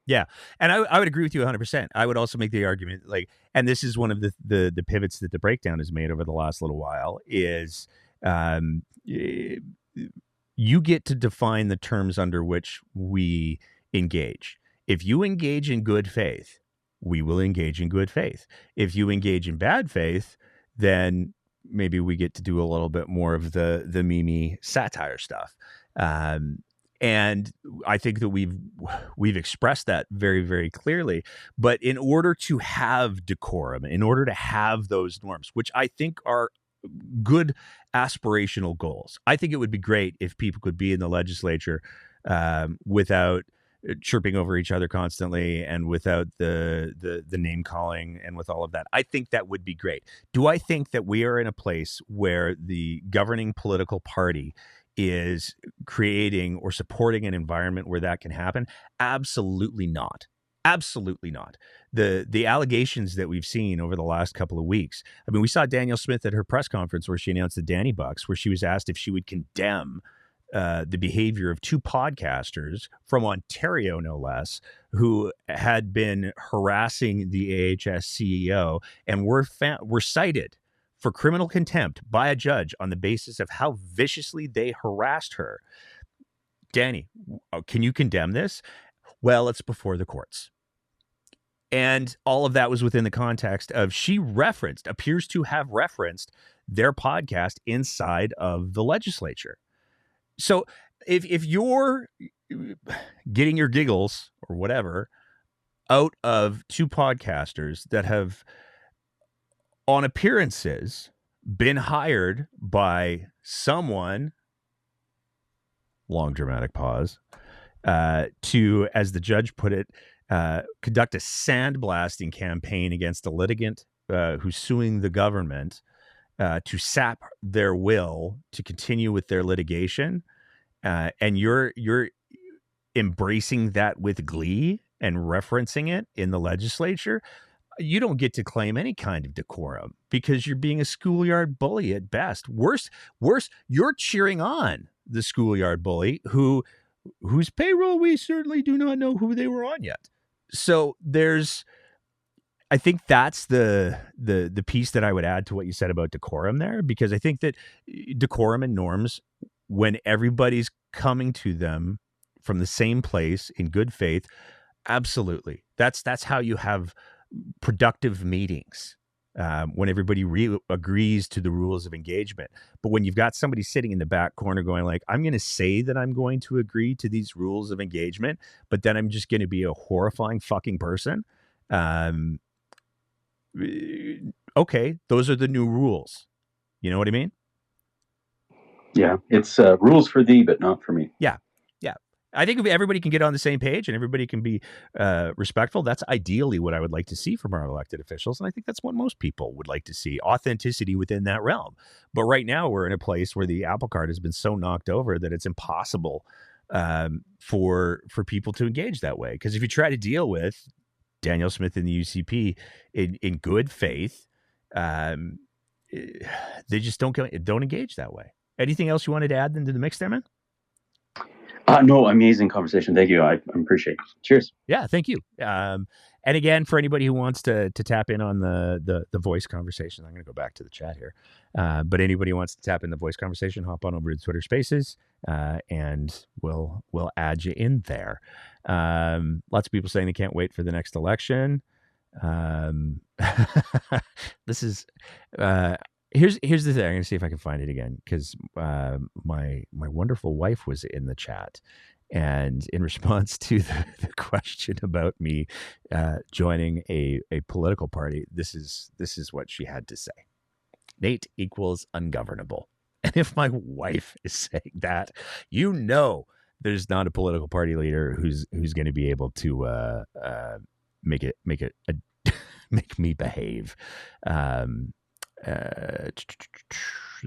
Yeah. And I would agree with you 100%. I would also make the argument, like, and this is one of the pivots that the breakdown has made over the last little while, is you get to define the terms under which we engage. If you engage in good faith, we will engage in good faith. If you engage in bad faith, then maybe we get to do a little bit more of the meme satire stuff. And I think that we've expressed that very, very clearly. But in order to have decorum, in order to have those norms, which I think are good aspirational goals, I think it would be great if people could be in the legislature without chirping over each other constantly and without the name calling and with all of that. I think that would be great. Do I think that we are in a place where the governing political party is creating or supporting an environment where that can happen? Absolutely not. Absolutely not. The allegations that we've seen over the last couple of weeks. I mean, we saw Danielle Smith at her press conference where she announced the Danny Bucks, where she was asked if she would condemn the behavior of two podcasters from Ontario, no less, who had been harassing the AHS CEO and were cited for criminal contempt by a judge on the basis of how viciously they harassed her. Danny, can you condemn this? Well, it's before the courts. And all of that was within the context of she appears to have referenced their podcast inside of the legislature. So if you're getting your giggles or whatever out of two podcasters that have, on appearances, been hired by someone, long dramatic pause, to, as the judge put it, conduct a sandblasting campaign against a litigant who's suing the government to sap their will to continue with their litigation, and you're embracing that with glee and referencing it in the legislature, you don't get to claim any kind of decorum because you're being a schoolyard bully at best. Worse, you're cheering on the schoolyard bully whose payroll we certainly do not know who they were on yet. So I think that's the piece that I would add to what you said about decorum there, because I think that decorum and norms, when everybody's coming to them from the same place in good faith, absolutely. That's how you have productive meetings, when everybody agrees to the rules of engagement. But when you've got somebody sitting in the back corner going like, I'm going to say that I'm going to agree to these rules of engagement, but then I'm just going to be a horrifying fucking person. Okay, those are the new rules. You know what I mean? Yeah, it's rules for thee, but not for me. Yeah. I think if everybody can get on the same page and everybody can be respectful, that's ideally what I would like to see from our elected officials. And I think that's what most people would like to see, authenticity within that realm. But right now we're in a place where the apple cart has been so knocked over that it's impossible for people to engage that way. Because if you try to deal with Danielle Smith in the UCP in good faith, they just don't engage that way. Anything else you wanted to add into the mix there, man? No, amazing conversation. Thank you. I appreciate it. Cheers. Yeah, thank you. And again, for anybody who wants to tap in on the voice conversation, I'm going to go back to the chat here. But anybody who wants to tap in the voice conversation, hop on over to Twitter Spaces, and we'll add you in there. Lots of people saying they can't wait for the next election. This is here's the thing. I'm going to see if I can find it again, because my wonderful wife was in the chat, and in response to the question about me joining a political party, this is what she had to say. Nate equals ungovernable. And if my wife is saying that, there's not a political party leader who's going to be able to make me behave.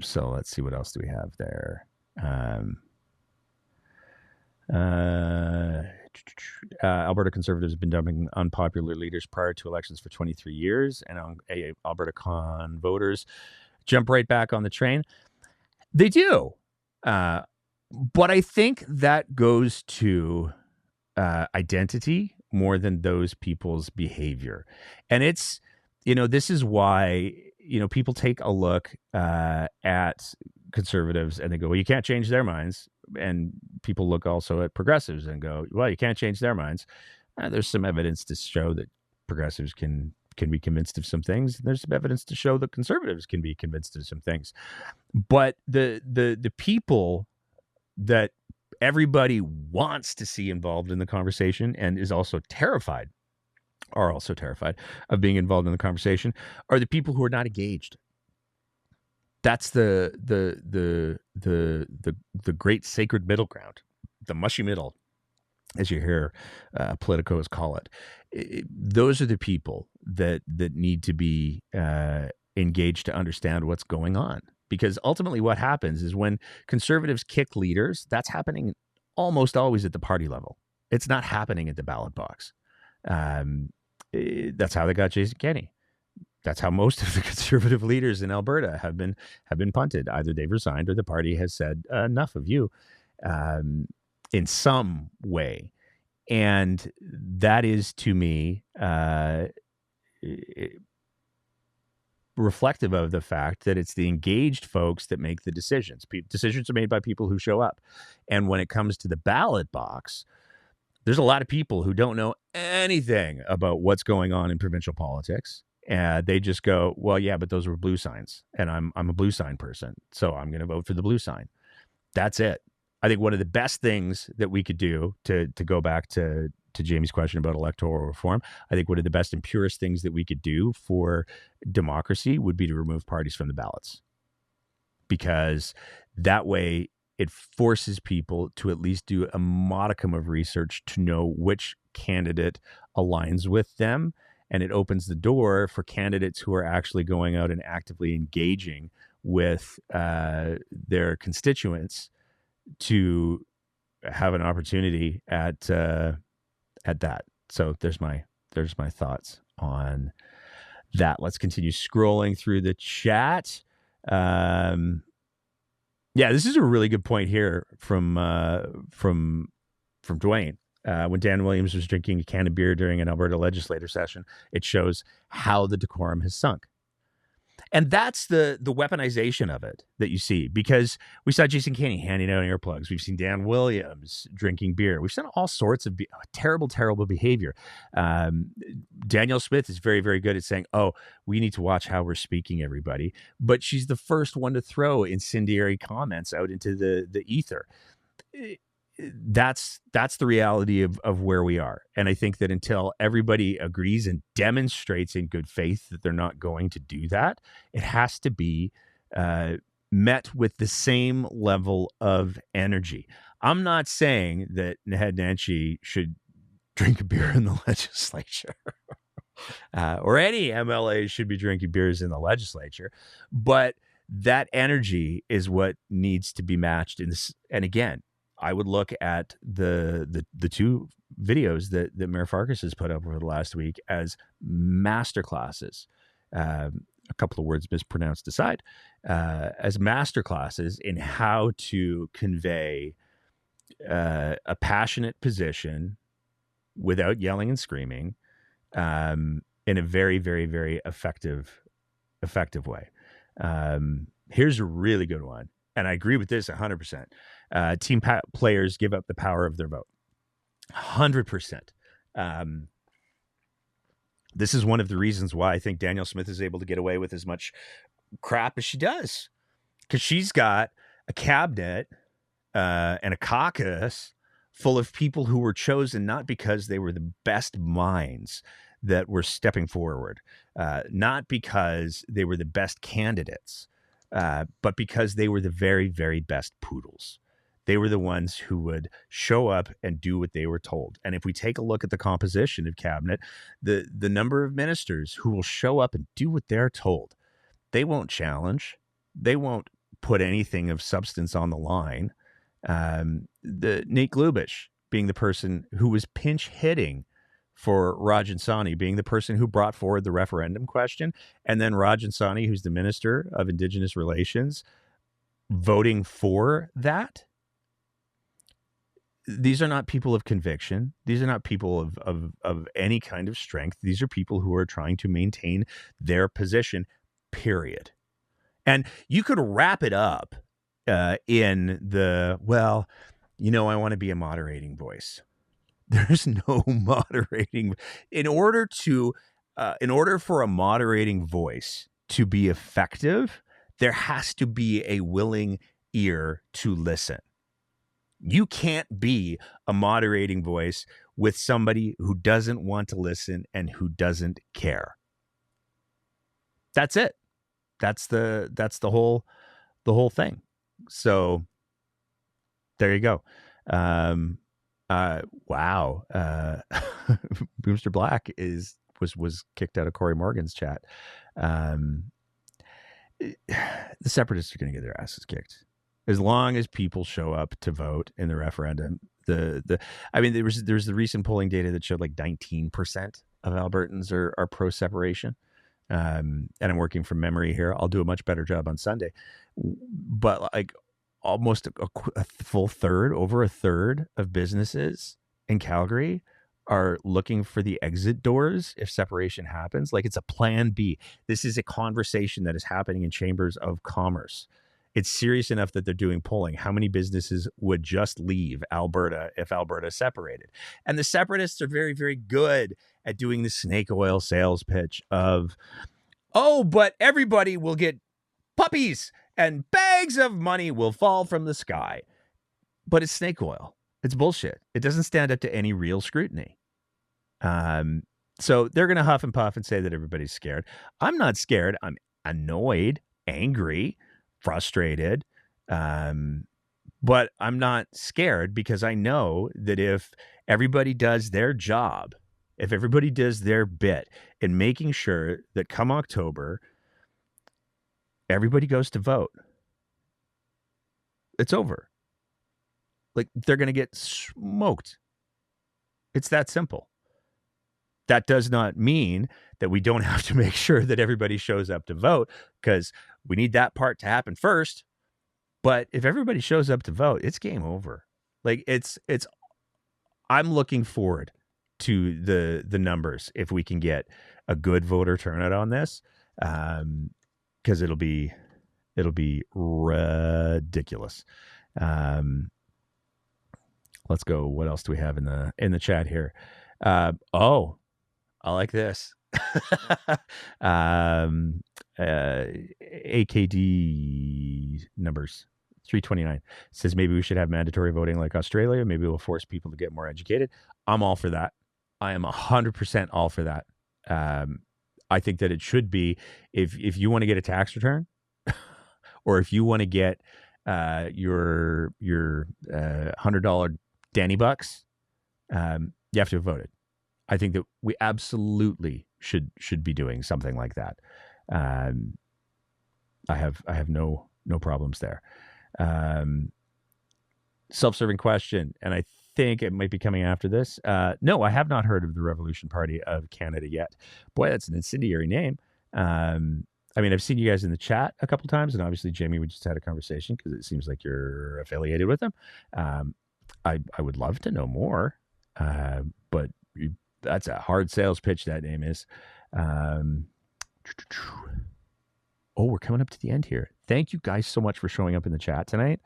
So let's see, what else do we have there? Alberta Conservatives have been dumping unpopular leaders prior to elections for 23 years, and Alberta Con voters jump right back on the train. They do. But I think that goes to identity more than those people's behavior. And it's, this is why, people take a look at conservatives and they go, well, you can't change their minds. And people look also at progressives and go, well, you can't change their minds. There's some evidence to show that progressives can be convinced of some things. There's some evidence to show that conservatives can be convinced of some things. But the people that everybody wants to see involved in the conversation and are also terrified of being involved in the conversation are the people who are not engaged. That's the great sacred middle ground, the mushy middle, as you hear politicos call it. Those are the people that need to be engaged to understand what's going on. Because ultimately what happens is when conservatives kick leaders, that's happening almost always at the party level. It's not happening at the ballot box. That's how they got Jason Kenney. That's how most of the conservative leaders in Alberta have been punted. Either they've resigned or the party has said, enough of you, in some way. And that is, to me, reflective of the fact that it's the engaged folks that make the decisions. Decisions are made by people who show up. And when it comes to the ballot box, there's a lot of people who don't know anything about what's going on in provincial politics. And they just go, well, yeah, but those were blue signs. And I'm a blue sign person. So I'm going to vote for the blue sign. That's it. I think one of the best things that we could do to go back to Jamie's question about electoral reform, I think one of the best and purest things that we could do for democracy would be to remove parties from the ballots. Because that way it forces people to at least do a modicum of research to know which candidate aligns with them. And it opens the door for candidates who are actually going out and actively engaging with their constituents to have an opportunity at that. So there's my thoughts on that. Let's continue scrolling through the chat. Yeah, this is a really good point here from Dwayne. When Dan Williams was drinking a can of beer during an Alberta legislature session, it shows how the decorum has sunk. And that's the weaponization of it that you see, because we saw Jason Kenney handing out earplugs. We've seen Dan Williams drinking beer. We've seen all sorts of terrible, terrible behavior. Danielle Smith is very, very good at saying, oh, we need to watch how we're speaking, everybody. But she's the first one to throw incendiary comments out into the ether. That's the reality of where we are. And I think that until everybody agrees and demonstrates in good faith that they're not going to do that, it has to be met with the same level of energy. I'm not saying that Naheed Nenshi should drink a beer in the legislature or any MLA should be drinking beers in the legislature, but that energy is what needs to be matched in this. And again, I would look at the two videos that Mayor Farkas has put up over the last week as masterclasses. A couple of words mispronounced aside, as masterclasses in how to convey a passionate position without yelling and screaming, in a very, very, very effective way. Here's a really good one. And I agree with this 100%. Team players give up the power of their vote. 100%. This is one of the reasons why I think Danielle Smith is able to get away with as much crap as she does. Because she's got a cabinet and a caucus full of people who were chosen not because they were the best minds that were stepping forward, not because they were the best candidates, but because they were the very, very best poodles. They were the ones who would show up and do what they were told. And if we take a look at the composition of cabinet, the number of ministers who will show up and do what they're told, they won't challenge. They won't put anything of substance on the line. The Nate Glubish being the person who was pinch hitting for Rajan Sawhney, being the person who brought forward the referendum question, and then Rajan Sawhney, who's the Minister of Indigenous Relations, voting for that. These are not people of conviction. These are not people of any kind of strength. These are people who are trying to maintain their position, period. And you could wrap it up in the, well, I want to be a moderating voice. There's no moderating. In order for a moderating voice to be effective, there has to be a willing ear to listen. You can't be a moderating voice with somebody who doesn't want to listen and who doesn't care. That's it. That's the whole thing. So there you go. Wow. Boomster Black was kicked out of Corey Morgan's chat. The separatists are going to get their asses kicked as long as people show up to vote in the referendum. There was the recent polling data that showed like 19% of Albertans are pro separation. And I'm working from memory here. I'll do a much better job on Sunday, but like almost a full third, over a third of businesses in Calgary are looking for the exit doors if separation happens. Like, it's a plan B. This is a conversation that is happening in chambers of commerce. It's serious enough that they're doing polling. How many businesses would just leave Alberta if Alberta separated? And the separatists are very, very good at doing the snake oil sales pitch of, oh, but everybody will get puppies and bags of money will fall from the sky. But it's snake oil. It's bullshit. It doesn't stand up to any real scrutiny. So they're going to huff and puff and say that everybody's scared. I'm not scared. I'm annoyed, angry, frustrated. But I'm not scared because I know that if everybody does their job, if everybody does their bit in making sure that come October, everybody goes to vote, it's over. Like, they're going to get smoked. It's that simple. That does not mean that we don't have to make sure that everybody shows up to vote, because we need that part to happen first. But if everybody shows up to vote, it's game over. Like, I'm looking forward to the numbers if we can get a good voter turnout on this, because it'll be ridiculous. Let's go. What else do we have in the chat here? Oh, I like this. AKD numbers 329 says maybe we should have mandatory voting like Australia. Maybe we'll force people to get more educated. I'm all for that. I am 100% all for that. I think that it should be, if you want to get a tax return, or if you want to get your $100 Danny Bucks, you have to have voted. I think that we absolutely should be doing something like that. I have no problems there. Self-serving question, and I think it might be coming after this. No, I have not heard of the Revolution Party of Canada yet. Boy, that's an incendiary name. I mean, I've seen you guys in the chat a couple times, and obviously, Jamie, we just had a conversation because it seems like you're affiliated with them. I would love to know more, but that's a hard sales pitch, that name is. Oh, we're coming up to the end here. Thank you guys so much for showing up in the chat tonight.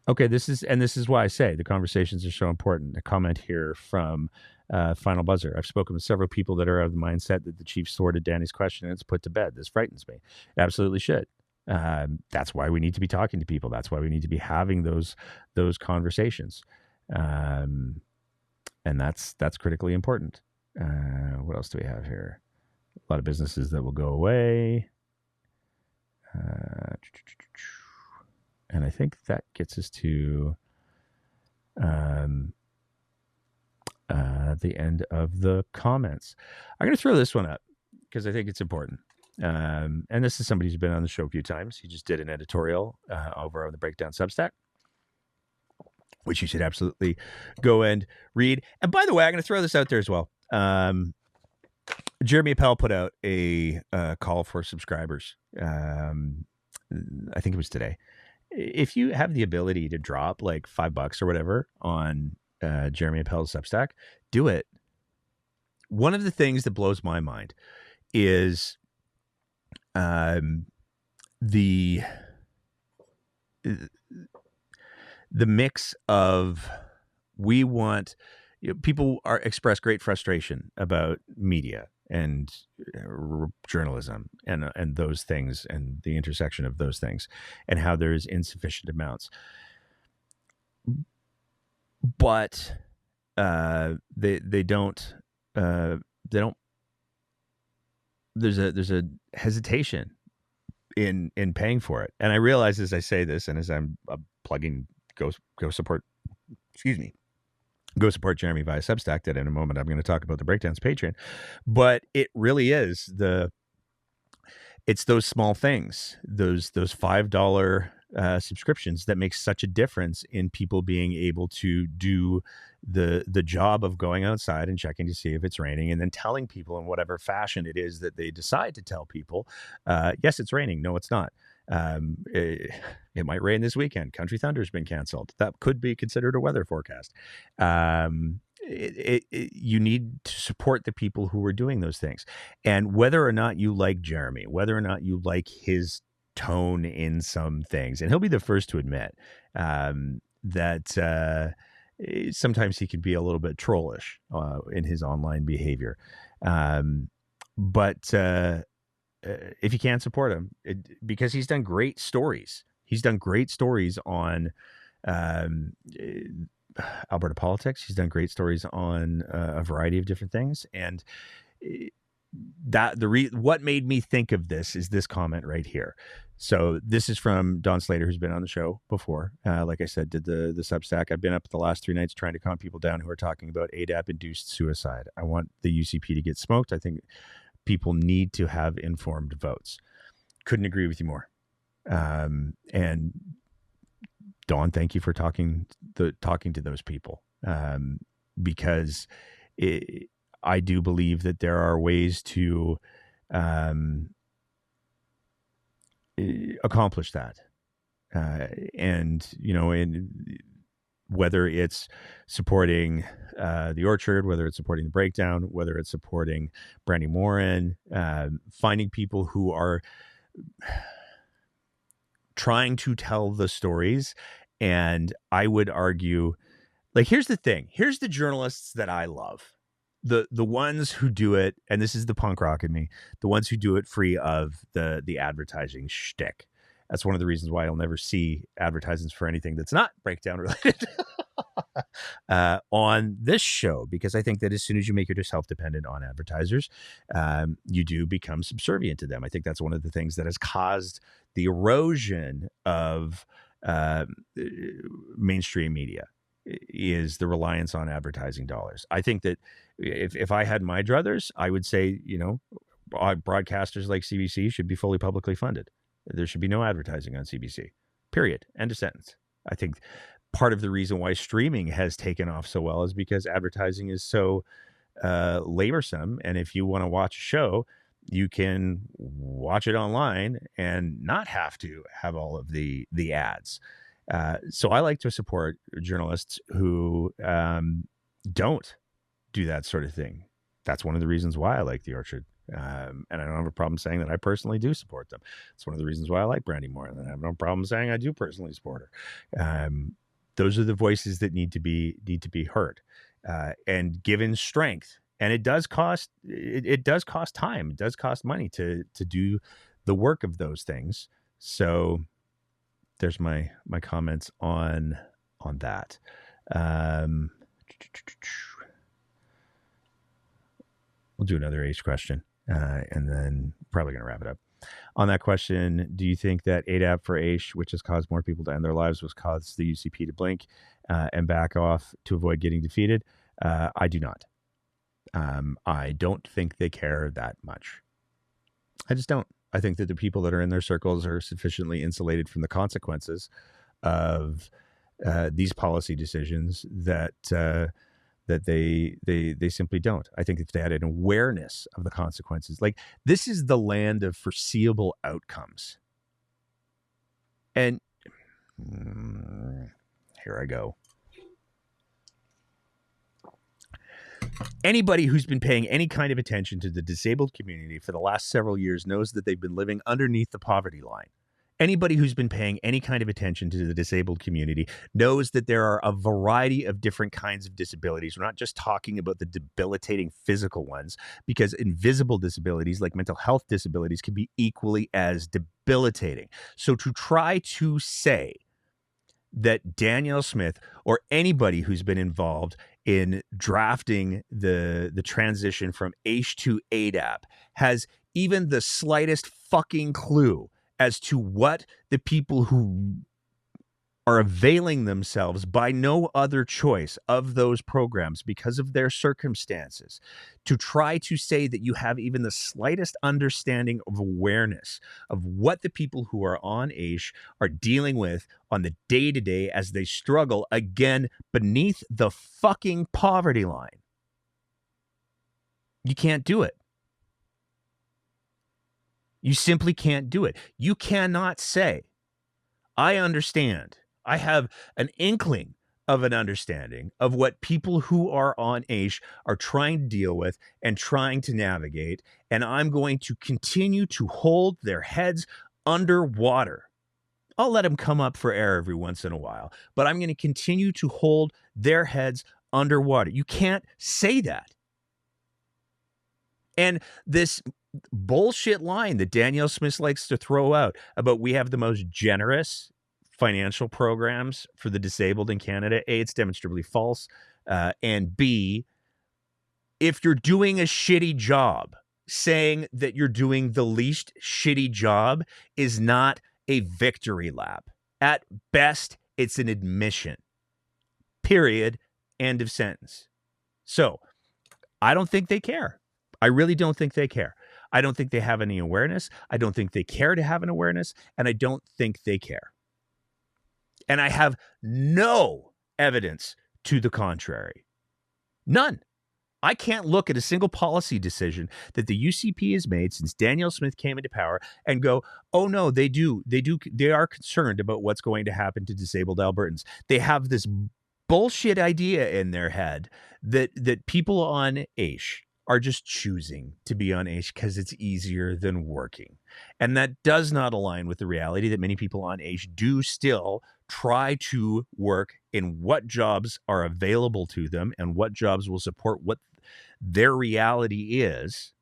Okay, this is why I say the conversations are so important. A comment here from Final Buzzer. I've spoken with several people that are of the mindset that the chief thwarted Danny's question and it's put to bed. This frightens me. It absolutely should. That's why we need to be talking to people. That's why we need to be having those conversations. And that's critically important. What else do we have here? A lot of businesses that will go away. And I think that gets us to the end of the comments. I'm going to throw this one up because I think it's important. And this is somebody who's been on the show a few times. He just did an editorial over on the Breakdown Substack, which you should absolutely go and read. And by the way, I'm going to throw this out there as well. Jeromy Appel put out a call for subscribers. I think it was today. If you have the ability to drop like $5 or whatever on Jeromy Appel's Substack, do it. One of the things that blows my mind is the mix of, we want, people express great frustration about media and journalism and those things and the intersection of those things and how there's insufficient amounts. But they don't there's a hesitation in paying for it. And I realize as I say this and as I'm plugging go support Jeromy via Substack, that in a moment I'm going to talk about the Breakdowns Patreon, but it really is it's those small things, those $5 subscriptions that make such a difference in people being able to do the job of going outside and checking to see if it's raining and then telling people in whatever fashion it is that they decide to tell people, yes, it's raining. No, it's not. It might rain this weekend. Country Thunder's been canceled. That could be considered a weather forecast. You need to support the people who are doing those things. And whether or not you like Jeromy, whether or not you like his tone in some things, and he'll be the first to admit that sometimes he can be a little bit trollish in his online behavior. But if you can't support him, because he's done great stories. He's done great stories on Alberta politics. He's done great stories on a variety of different things. And what made me think of this is this comment right here. So this is from Don Slater, who's been on the show before. Like I said, did the Substack. I've been up the last 3 nights trying to calm people down who are talking about ADAP-induced suicide. I want the UCP to get smoked. I think people need to have informed votes. Couldn't agree with you more. And Dawn, thank you for talking to those people, because I do believe that there are ways to accomplish that. And, whether it's supporting the Orchard, whether it's supporting the Breakdown, whether it's supporting Brandy Morin, finding people who are trying to tell the stories. And I would argue, like, here's the thing. Here's the journalists that I love. The ones who do it, and this is the punk rock in me, the ones who do it free of the advertising shtick. That's one of the reasons why I'll never see advertisements for anything that's not Breakdown related on this show, because I think that as soon as you make yourself dependent on advertisers, you do become subservient to them. I think that's one of the things that has caused the erosion of mainstream media, is the reliance on advertising dollars. I think that if I had my druthers, I would say, broadcasters like CBC should be fully publicly funded. There should be no advertising on CBC, period. End of sentence. I think part of the reason why streaming has taken off so well is because advertising is so laborsome. And if you want to watch a show, you can watch it online and not have to have all of the ads. So I like to support journalists who don't do that sort of thing. That's one of the reasons why I like The Orchard. And I don't have a problem saying that I personally do support them. It's one of the reasons why I like Brandy Moore, and I have no problem saying I do personally support her. Those are the voices that need to be heard and given strength. And it does cost time. It does cost money to do the work of those things. So there's my comments on that. We'll do another H question, and then probably going to wrap it up. On that question, do you think that ADAP for Aish, which has caused more people to end their lives, was caused the UCP to blink and back off to avoid getting defeated? I do not. I don't think they care that much. I just don't. I think that the people that are in their circles are sufficiently insulated from the consequences of these policy decisions that they simply don't. I think if they had an awareness of the consequences, like, this is the land of foreseeable outcomes. And here I go. Anybody who's been paying any kind of attention to the disabled community for the last several years knows that they've been living underneath the poverty line. Anybody who's been paying any kind of attention to the disabled community knows that there are a variety of different kinds of disabilities. We're not just talking about the debilitating physical ones, because invisible disabilities like mental health disabilities can be equally as debilitating. So to try to say that Danielle Smith or anybody who's been involved in drafting the transition from Aish to ADAP has even the slightest fucking clue as to what the people who are availing themselves by no other choice of those programs because of their circumstances, to try to say that you have even the slightest understanding of awareness of what the people who are on Aish are dealing with on the day-to-day as they struggle, again, beneath the fucking poverty line. You can't do it. You simply can't do it. You cannot say, I understand. I have an inkling of an understanding of what people who are on AISH are trying to deal with and trying to navigate, and I'm going to continue to hold their heads underwater. I'll let them come up for air every once in a while, but I'm going to continue to hold their heads underwater. You can't say that. And this bullshit line that Danielle Smith likes to throw out about we have the most generous financial programs for the disabled in Canada, A, it's demonstrably false, and B, if you're doing a shitty job, saying that you're doing the least shitty job is not a victory lap. At best, it's an admission. Period. End of sentence. So, I don't think they care. I really don't think they care. I don't think they have any awareness. I don't think they care to have an awareness, and I don't think they care. And I have no evidence to the contrary. None. I can't look at a single policy decision that the UCP has made since Danielle Smith came into power and go, oh no, they are concerned about what's going to happen to disabled Albertans. They have this bullshit idea in their head that people on AISH are just choosing to be on AISH because it's easier than working. And that does not align with the reality that many people on AISH do still try to work in what jobs are available to them and what jobs will support what their reality is.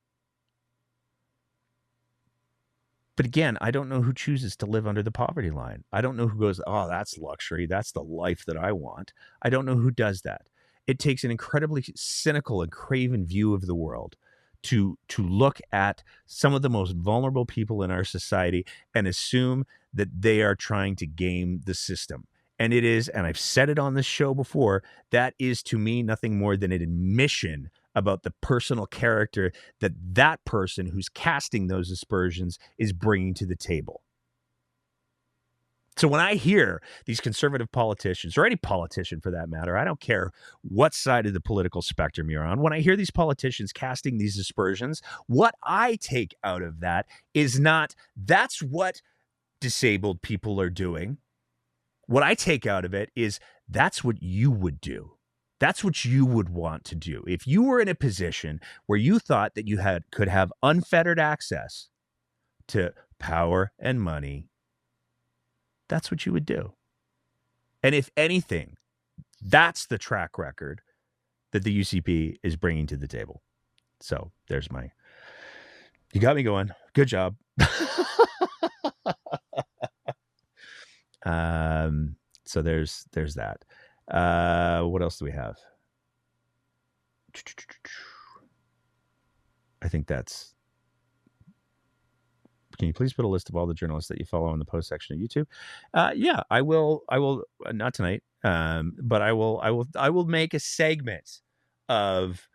But again, I don't know who chooses to live under the poverty line. I don't know who goes, oh, that's luxury. That's the life that I want. I don't know who does that. It takes an incredibly cynical and craven view of the world to look at some of the most vulnerable people in our society and assume that they are trying to game the system. And it is, and I've said it on this show before, that is to me nothing more than an admission about the personal character that person who's casting those aspersions is bringing to the table. So when I hear these conservative politicians, or any politician for that matter, I don't care what side of the political spectrum you're on, when I hear these politicians casting these aspersions, what I take out of that is not, that's what disabled people are doing. What I take out of it is, that's what you would do. That's what you would want to do. If you were in a position where you thought that you could have unfettered access to power and money, that's what you would do. And if anything, that's the track record that the UCP is bringing to the table. So there's you got me going. Good job. So there's that. What else do we have? I think that's. Can you please put a list of all the journalists that you follow in the post section of YouTube? Yeah, I will. Not tonight, but I will make a segment of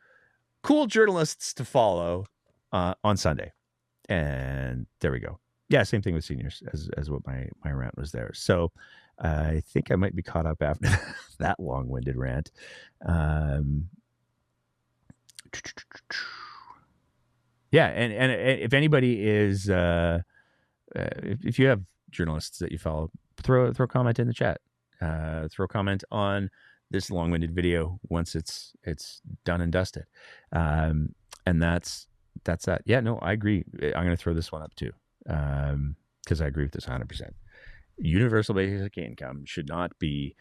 cool journalists to follow on Sunday, and there we go. Yeah, same thing with seniors as what my rant was there. So I think I might be caught up after that long-winded rant. Yeah, and if anybody is, if you have journalists that you follow, throw a comment in the chat. Throw a comment on this long-winded video once it's done and dusted. And that's that. Yeah, no, I agree. I'm going to throw this one up too, because I agree with this 100%. Universal basic income should not be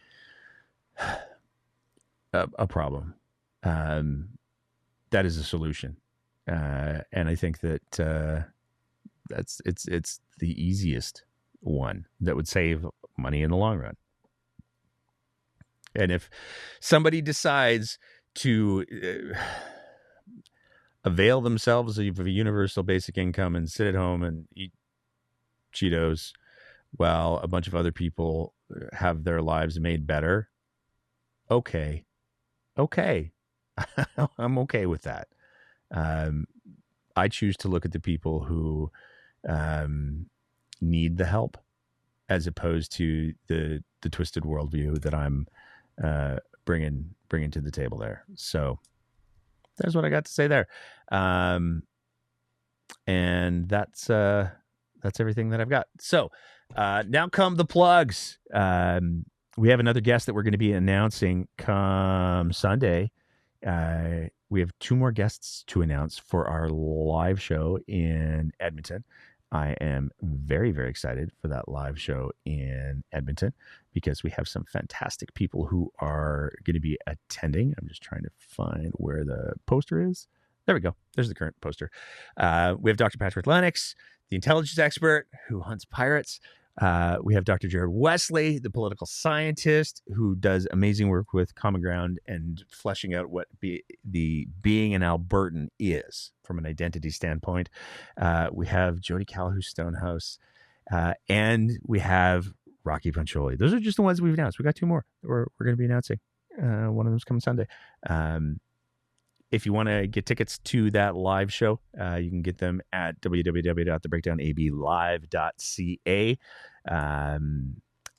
a problem. That is a solution. And I think that it's the easiest one that would save money in the long run. And if somebody decides to avail themselves of a universal basic income and sit at home and eat Cheetos while a bunch of other people have their lives made better, okay. I'm okay with that. I choose to look at the people who need the help, as opposed to the twisted worldview that I'm bringing to the table there. So that's what I got to say there. And that's everything that I've got. So now come the plugs. We have another guest that we're going to be announcing come Sunday. We have 2 more guests to announce for our live show in Edmonton. I am very, very excited for that live show in Edmonton because we have some fantastic people who are going to be attending. I'm just trying to find where the poster is. There we go. There's the current poster. We have Dr. Patrick Lennox, the intelligence expert who hunts pirates. We have Dr. Jared Wesley, the political scientist who does amazing work with Common Ground and fleshing out what being an Albertan is from an identity standpoint. We have Jody Calhoun Stonehouse, and we have Rocky Pancholi. Those are just the ones we've announced. We got 2 more that we're going to be announcing. One of them's coming Sunday. If you want to get tickets to that live show, you can get them at www.thebreakdownablive.ca.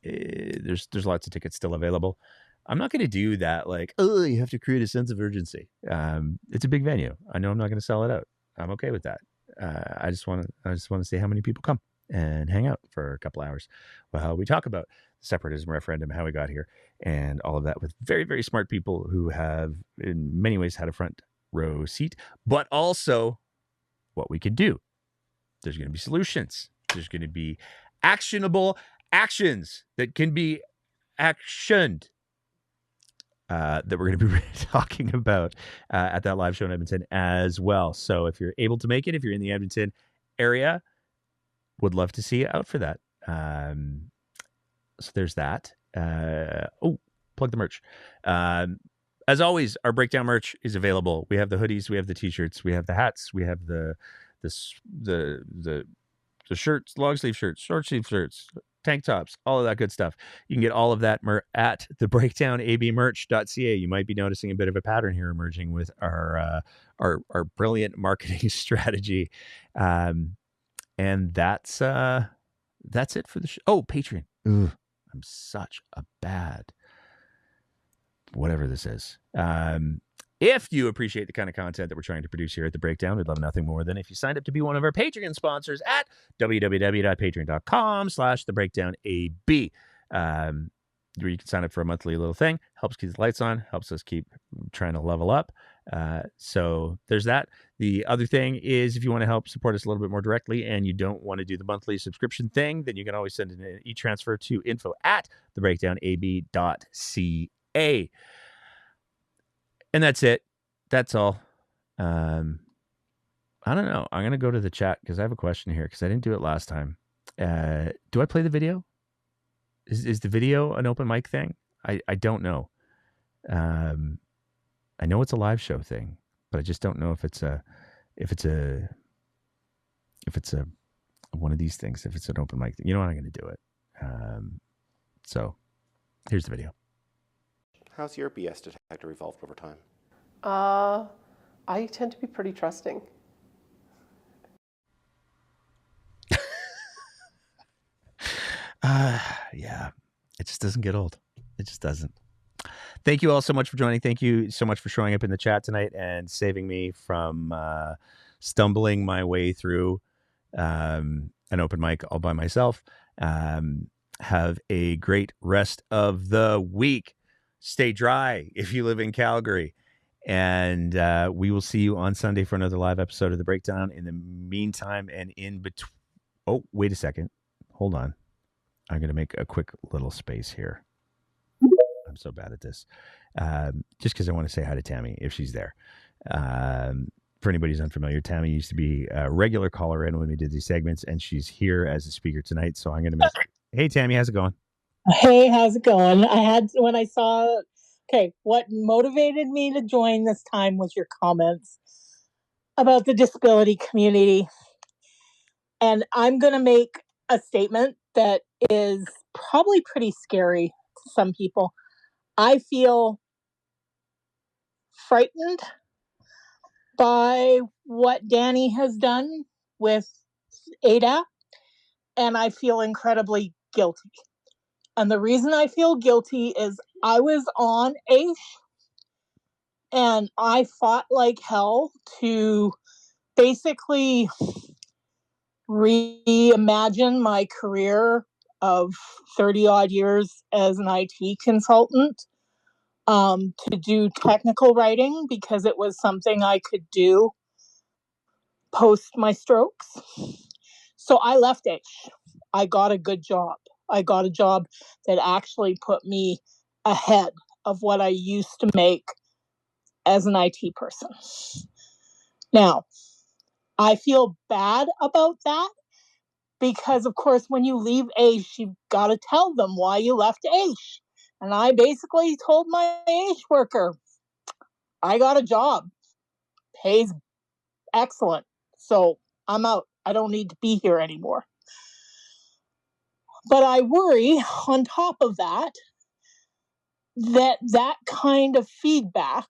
There's lots of tickets still available. I'm not going to do that like, oh, you have to create a sense of urgency. It's a big venue. I know I'm not going to sell it out. I'm okay with that. I just want to see how many people come and hang out for a couple hours while we talk about the separatism referendum, how we got here, and all of that with very, very smart people who have in many ways had a front row seat, but also what we can do. There's going to be solutions. There's going to be actionable actions that can be actioned that we're going to be talking about at that live show in Edmonton as well. So if you're able to make it, if you're in the Edmonton area, would love to see you out for that. So there's that. Plug the merch. As always, our breakdown merch is available. We have the hoodies, we have the t-shirts, we have the hats, we have the shirts, long sleeve shirts, short sleeve shirts, tank tops, all of that good stuff. You can get all of that at thebreakdownabmerch.ca. You might be noticing a bit of a pattern here emerging with our brilliant marketing strategy. And that's it for the show. Oh, Patreon. Ugh, I'm such a bad whatever this is. If you appreciate the kind of content that we're trying to produce here at The Breakdown, we'd love nothing more than if you signed up to be one of our Patreon sponsors at www.patreon.com/thebreakdownab. Where you can sign up for a monthly little thing, helps keep the lights on, helps us keep trying to level up. So there's that. The other thing is if you want to help support us a little bit more directly and you don't want to do the monthly subscription thing, then you can always send an e-transfer to info@thebreakdownab.ca. And that's it. That's all. I don't know. I'm going to go to the chat because I have a question here because I didn't do it last time. Do I play the video? Is the video an open mic thing? I don't know. I know it's a live show thing, but I just don't know if it's a one of these things, if it's an open mic thing. You know what? I'm going to do it. So here's the video. How's your BS detector evolved over time? I tend to be pretty trusting. Yeah, it just doesn't get old. It just doesn't. Thank you all so much for joining. Thank you so much for showing up in the chat tonight and saving me from stumbling my way through an open mic all by myself. Have a great rest of the week. Stay dry if you live in Calgary. And we will see you on Sunday for another live episode of The Breakdown. In the meantime and in between... Oh, wait a second. Hold on. I'm going to make a quick little space here. I'm so bad at this. Just because I want to say hi to Tammy if she's there. For anybody who's unfamiliar, Tammy used to be a regular caller in when we did these segments, and she's here as a speaker tonight. So I'm going to make... Hey, Tammy, how's it going? Hey, how's it going? When I saw... Okay, what motivated me to join this time was your comments about the disability community. And I'm going to make a statement that is probably pretty scary to some people. I feel frightened by what Danny has done with Ada, and I feel incredibly guilty. And the reason I feel guilty is I was on AISH and I fought like hell to basically reimagine my career of 30 odd years as an IT consultant, to do technical writing because it was something I could do post my strokes. So I left H. I got a good job. I got a job that actually put me ahead of what I used to make as an IT person. Now, I feel bad about that because, of course, when you leave AISH, you've got to tell them why you left AISH. And I basically told my AISH worker, I got a job, pays excellent, so I'm out. I don't need to be here anymore. But I worry, on top of that, that kind of feedback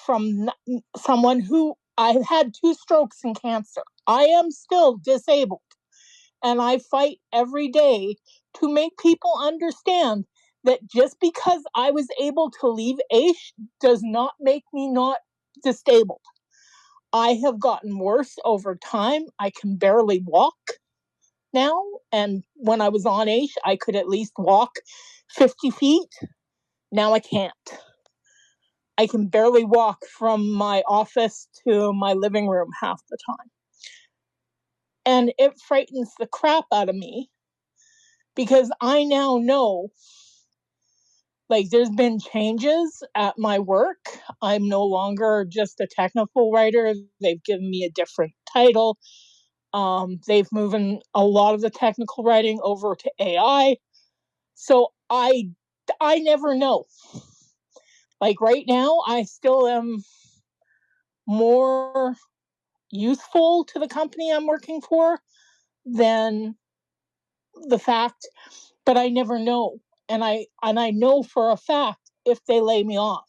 from someone who I've had 2 strokes and cancer. I am still disabled. And I fight every day to make people understand that just because I was able to leave AISH does not make me not disabled. I have gotten worse over time. I can barely walk now. And when I was on AISH, I could at least walk 50 feet. Now I can't. I can barely walk from my office to my living room half the time. And it frightens the crap out of me because I now know, like, there's been changes at my work. I'm no longer just a technical writer. They've given me a different title. They've moved a lot of the technical writing over to AI. So I never know. Like right now, I still am more useful to the company I'm working for than the fact, but I never know. And I know for a fact if they lay me off,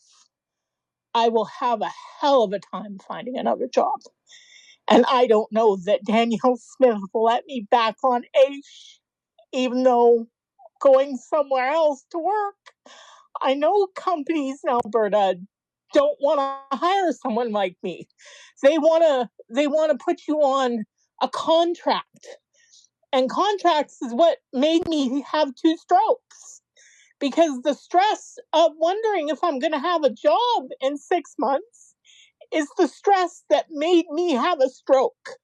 I will have a hell of a time finding another job. And I don't know that Danielle Smith will let me back on AISH, even though going somewhere else to work. I know companies in Alberta don't want to hire someone like me. They want to put you on a contract. And contracts is what made me have 2 strokes. Because the stress of wondering if I'm going to have a job in 6 months is the stress that made me have a stroke.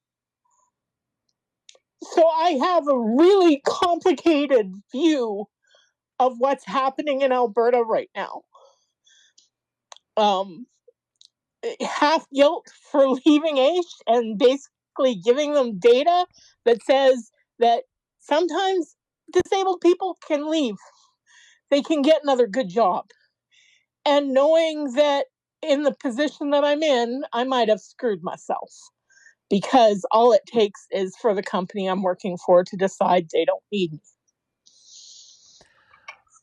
So I have a really complicated view of what's happening in Alberta right now. Half guilt for leaving AISH and basically giving them data that says that sometimes disabled people can leave. They can get another good job. And knowing that in the position that I'm in, I might have screwed myself because all it takes is for the company I'm working for to decide they don't need me.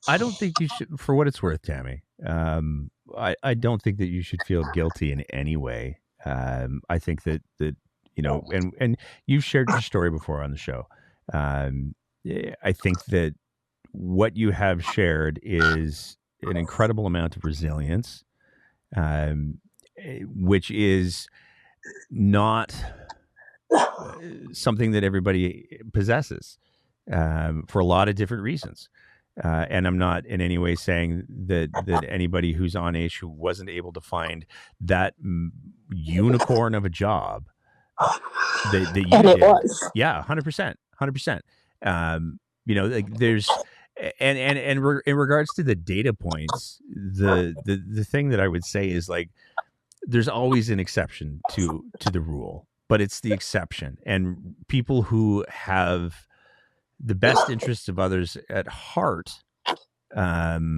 I don't think you should, for what it's worth, Tammy. I don't think that you should feel guilty in any way. I think that you know, and you've shared your story before on the show. I think that what you have shared is an incredible amount of resilience, which is not something that everybody possesses for a lot of different reasons. And I'm not in any way saying that anybody who's on AISH who wasn't able to find that unicorn of a job that you And did. it was. Yeah, 100%. You know, like there's and in regards to the data points, the thing that I would say is like there's always an exception to the rule, but it's the exception. And people who have the best interests of others at heart are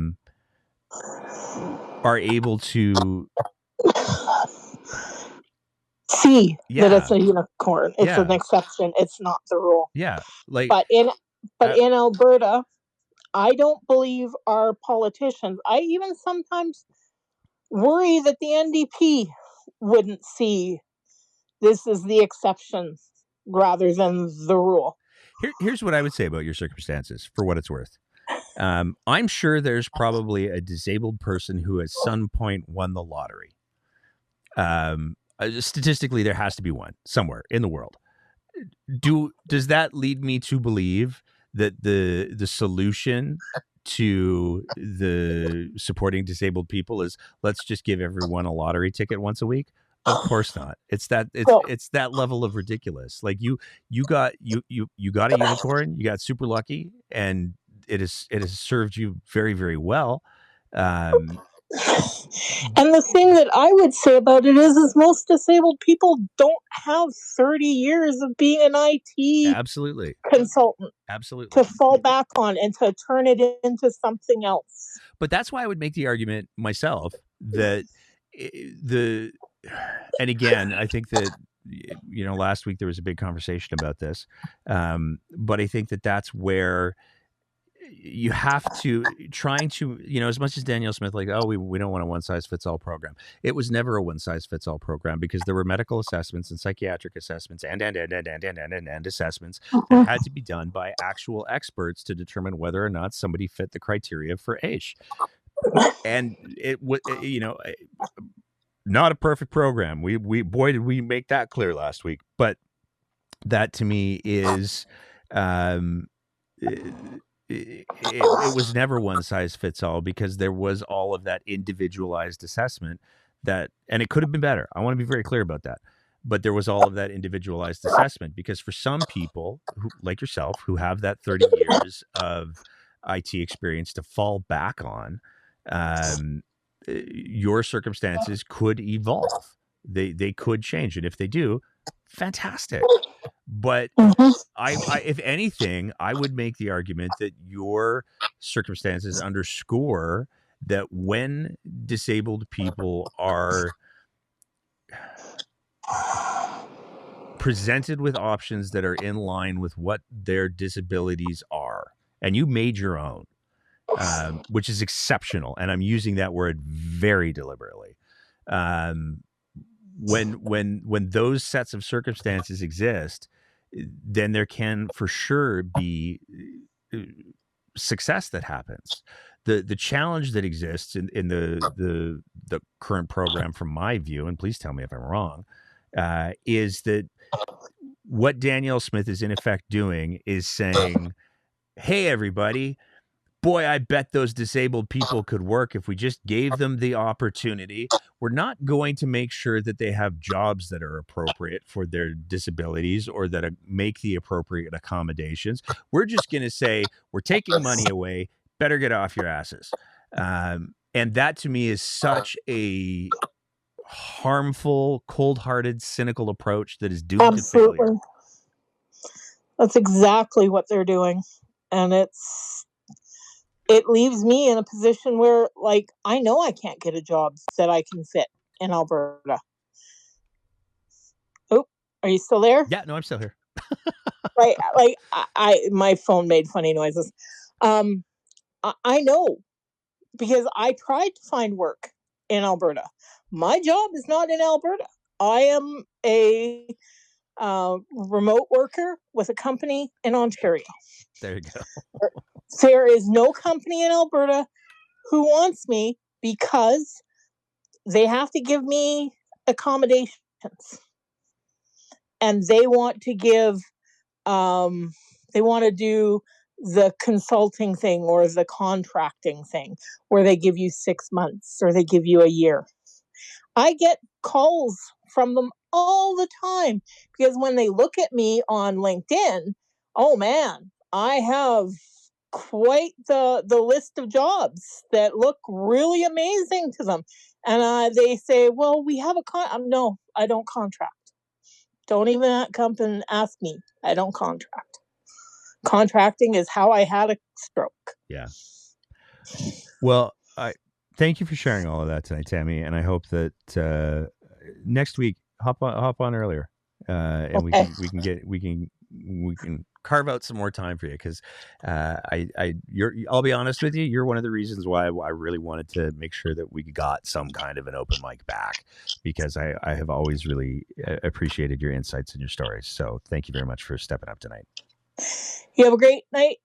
able to see that it's a unicorn. It's an exception. It's not the rule. Yeah. Like, but in Alberta, I don't believe our politicians. I even sometimes worry that the NDP wouldn't see this as the exception rather than the rule. Here's what I would say about your circumstances, for what it's worth. I'm sure there's probably a disabled person who at some point won the lottery. Statistically, there has to be one somewhere in the world. does that lead me to believe that the solution to the supporting disabled people is let's just give everyone a lottery ticket once a week? Of course not. It's that level of ridiculous. Like you got a unicorn, you got super lucky, and it has served you very, very well. And the thing that I would say about it is most disabled people don't have 30 years of being an IT absolutely consultant absolutely to fall back on and to turn it into something else. But that's why I would make the argument myself that and again, I think that, last week there was a big conversation about this, but I think that that's where you have to trying to, as much as Danielle Smith, like, oh, we don't want a one size fits all program. It was never a one size fits all program because there were medical assessments and psychiatric assessments and assessments that had to be done by actual experts to determine whether or not somebody fit the criteria for AISH. And it would, not a perfect program. We boy, did we make that clear last week. But that to me is, it was never one size fits all because there was all of that individualized assessment and it could have been better. I want to be very clear about that. But there was all of that individualized assessment because for some people like yourself who have that 30 years of IT experience to fall back on, your circumstances could evolve. They could change. And if they do, fantastic. But if anything, I would make the argument that your circumstances underscore that when disabled people are presented with options that are in line with what their disabilities are, and you made your own, which is exceptional, and I'm using that word very deliberately. When those sets of circumstances exist, then there can for sure be success that happens. The challenge that exists in the current program, from my view, and please tell me if I'm wrong, is that what Danielle Smith is in effect doing is saying, hey, everybody, boy, I bet those disabled people could work if we just gave them the opportunity. We're not going to make sure that they have jobs that are appropriate for their disabilities or that make the appropriate accommodations. We're just going to say, we're taking money away, better get off your asses. And that to me is such a harmful, cold-hearted, cynical approach that is doomed to failure. That's exactly what they're doing. And it leaves me in a position where, like, I know I can't get a job that I can fit in Alberta. Oh, are you still there? Yeah, no, I'm still here. Right, like my phone made funny noises. I know because I tried to find work in Alberta. My job is not in Alberta. I am a remote worker with a company in Ontario. There you go. There is no company in Alberta who wants me because they have to give me accommodations. And they want to do the consulting thing or the contracting thing where they give you 6 months or they give you a year. I get calls from them all the time because when they look at me on LinkedIn, oh man, I have quite the list of jobs that look really amazing to them. And they say, well, we have no, I don't contract. Don't even come and ask me. I don't contract. Contracting is how I had a stroke. Yeah. Well, I thank you for sharing all of that tonight, Tammy, and I hope that next week hop on earlier, and Okay. we can carve out some more time for you because I'll be honest with you, you're one of the reasons why I really wanted to make sure that we got some kind of an open mic back because I have always really appreciated your insights and your stories. So thank you very much for stepping up tonight. You have a great night,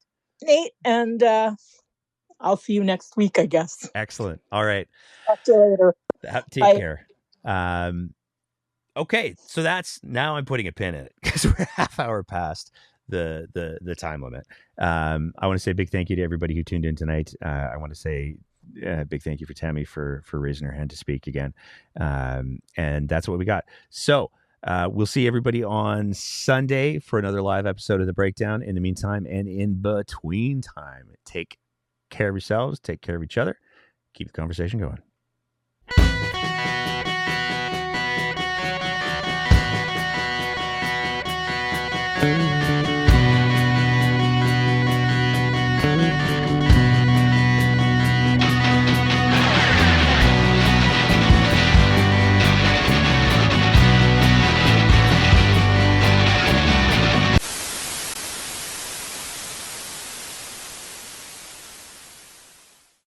Nate, and I'll see you next week, I guess. Excellent. All right. Talk to you later. Take Bye. care. Okay, so now I'm putting a pin in it because we're half hour past the time limit. I want to say a big thank you to everybody who tuned in tonight. I want to say a big thank you for Tammy for raising her hand to speak again. And that's what we got. So we'll see everybody on Sunday for another live episode of The Breakdown. In the meantime and in between time, take care of yourselves, take care of each other, keep the conversation going.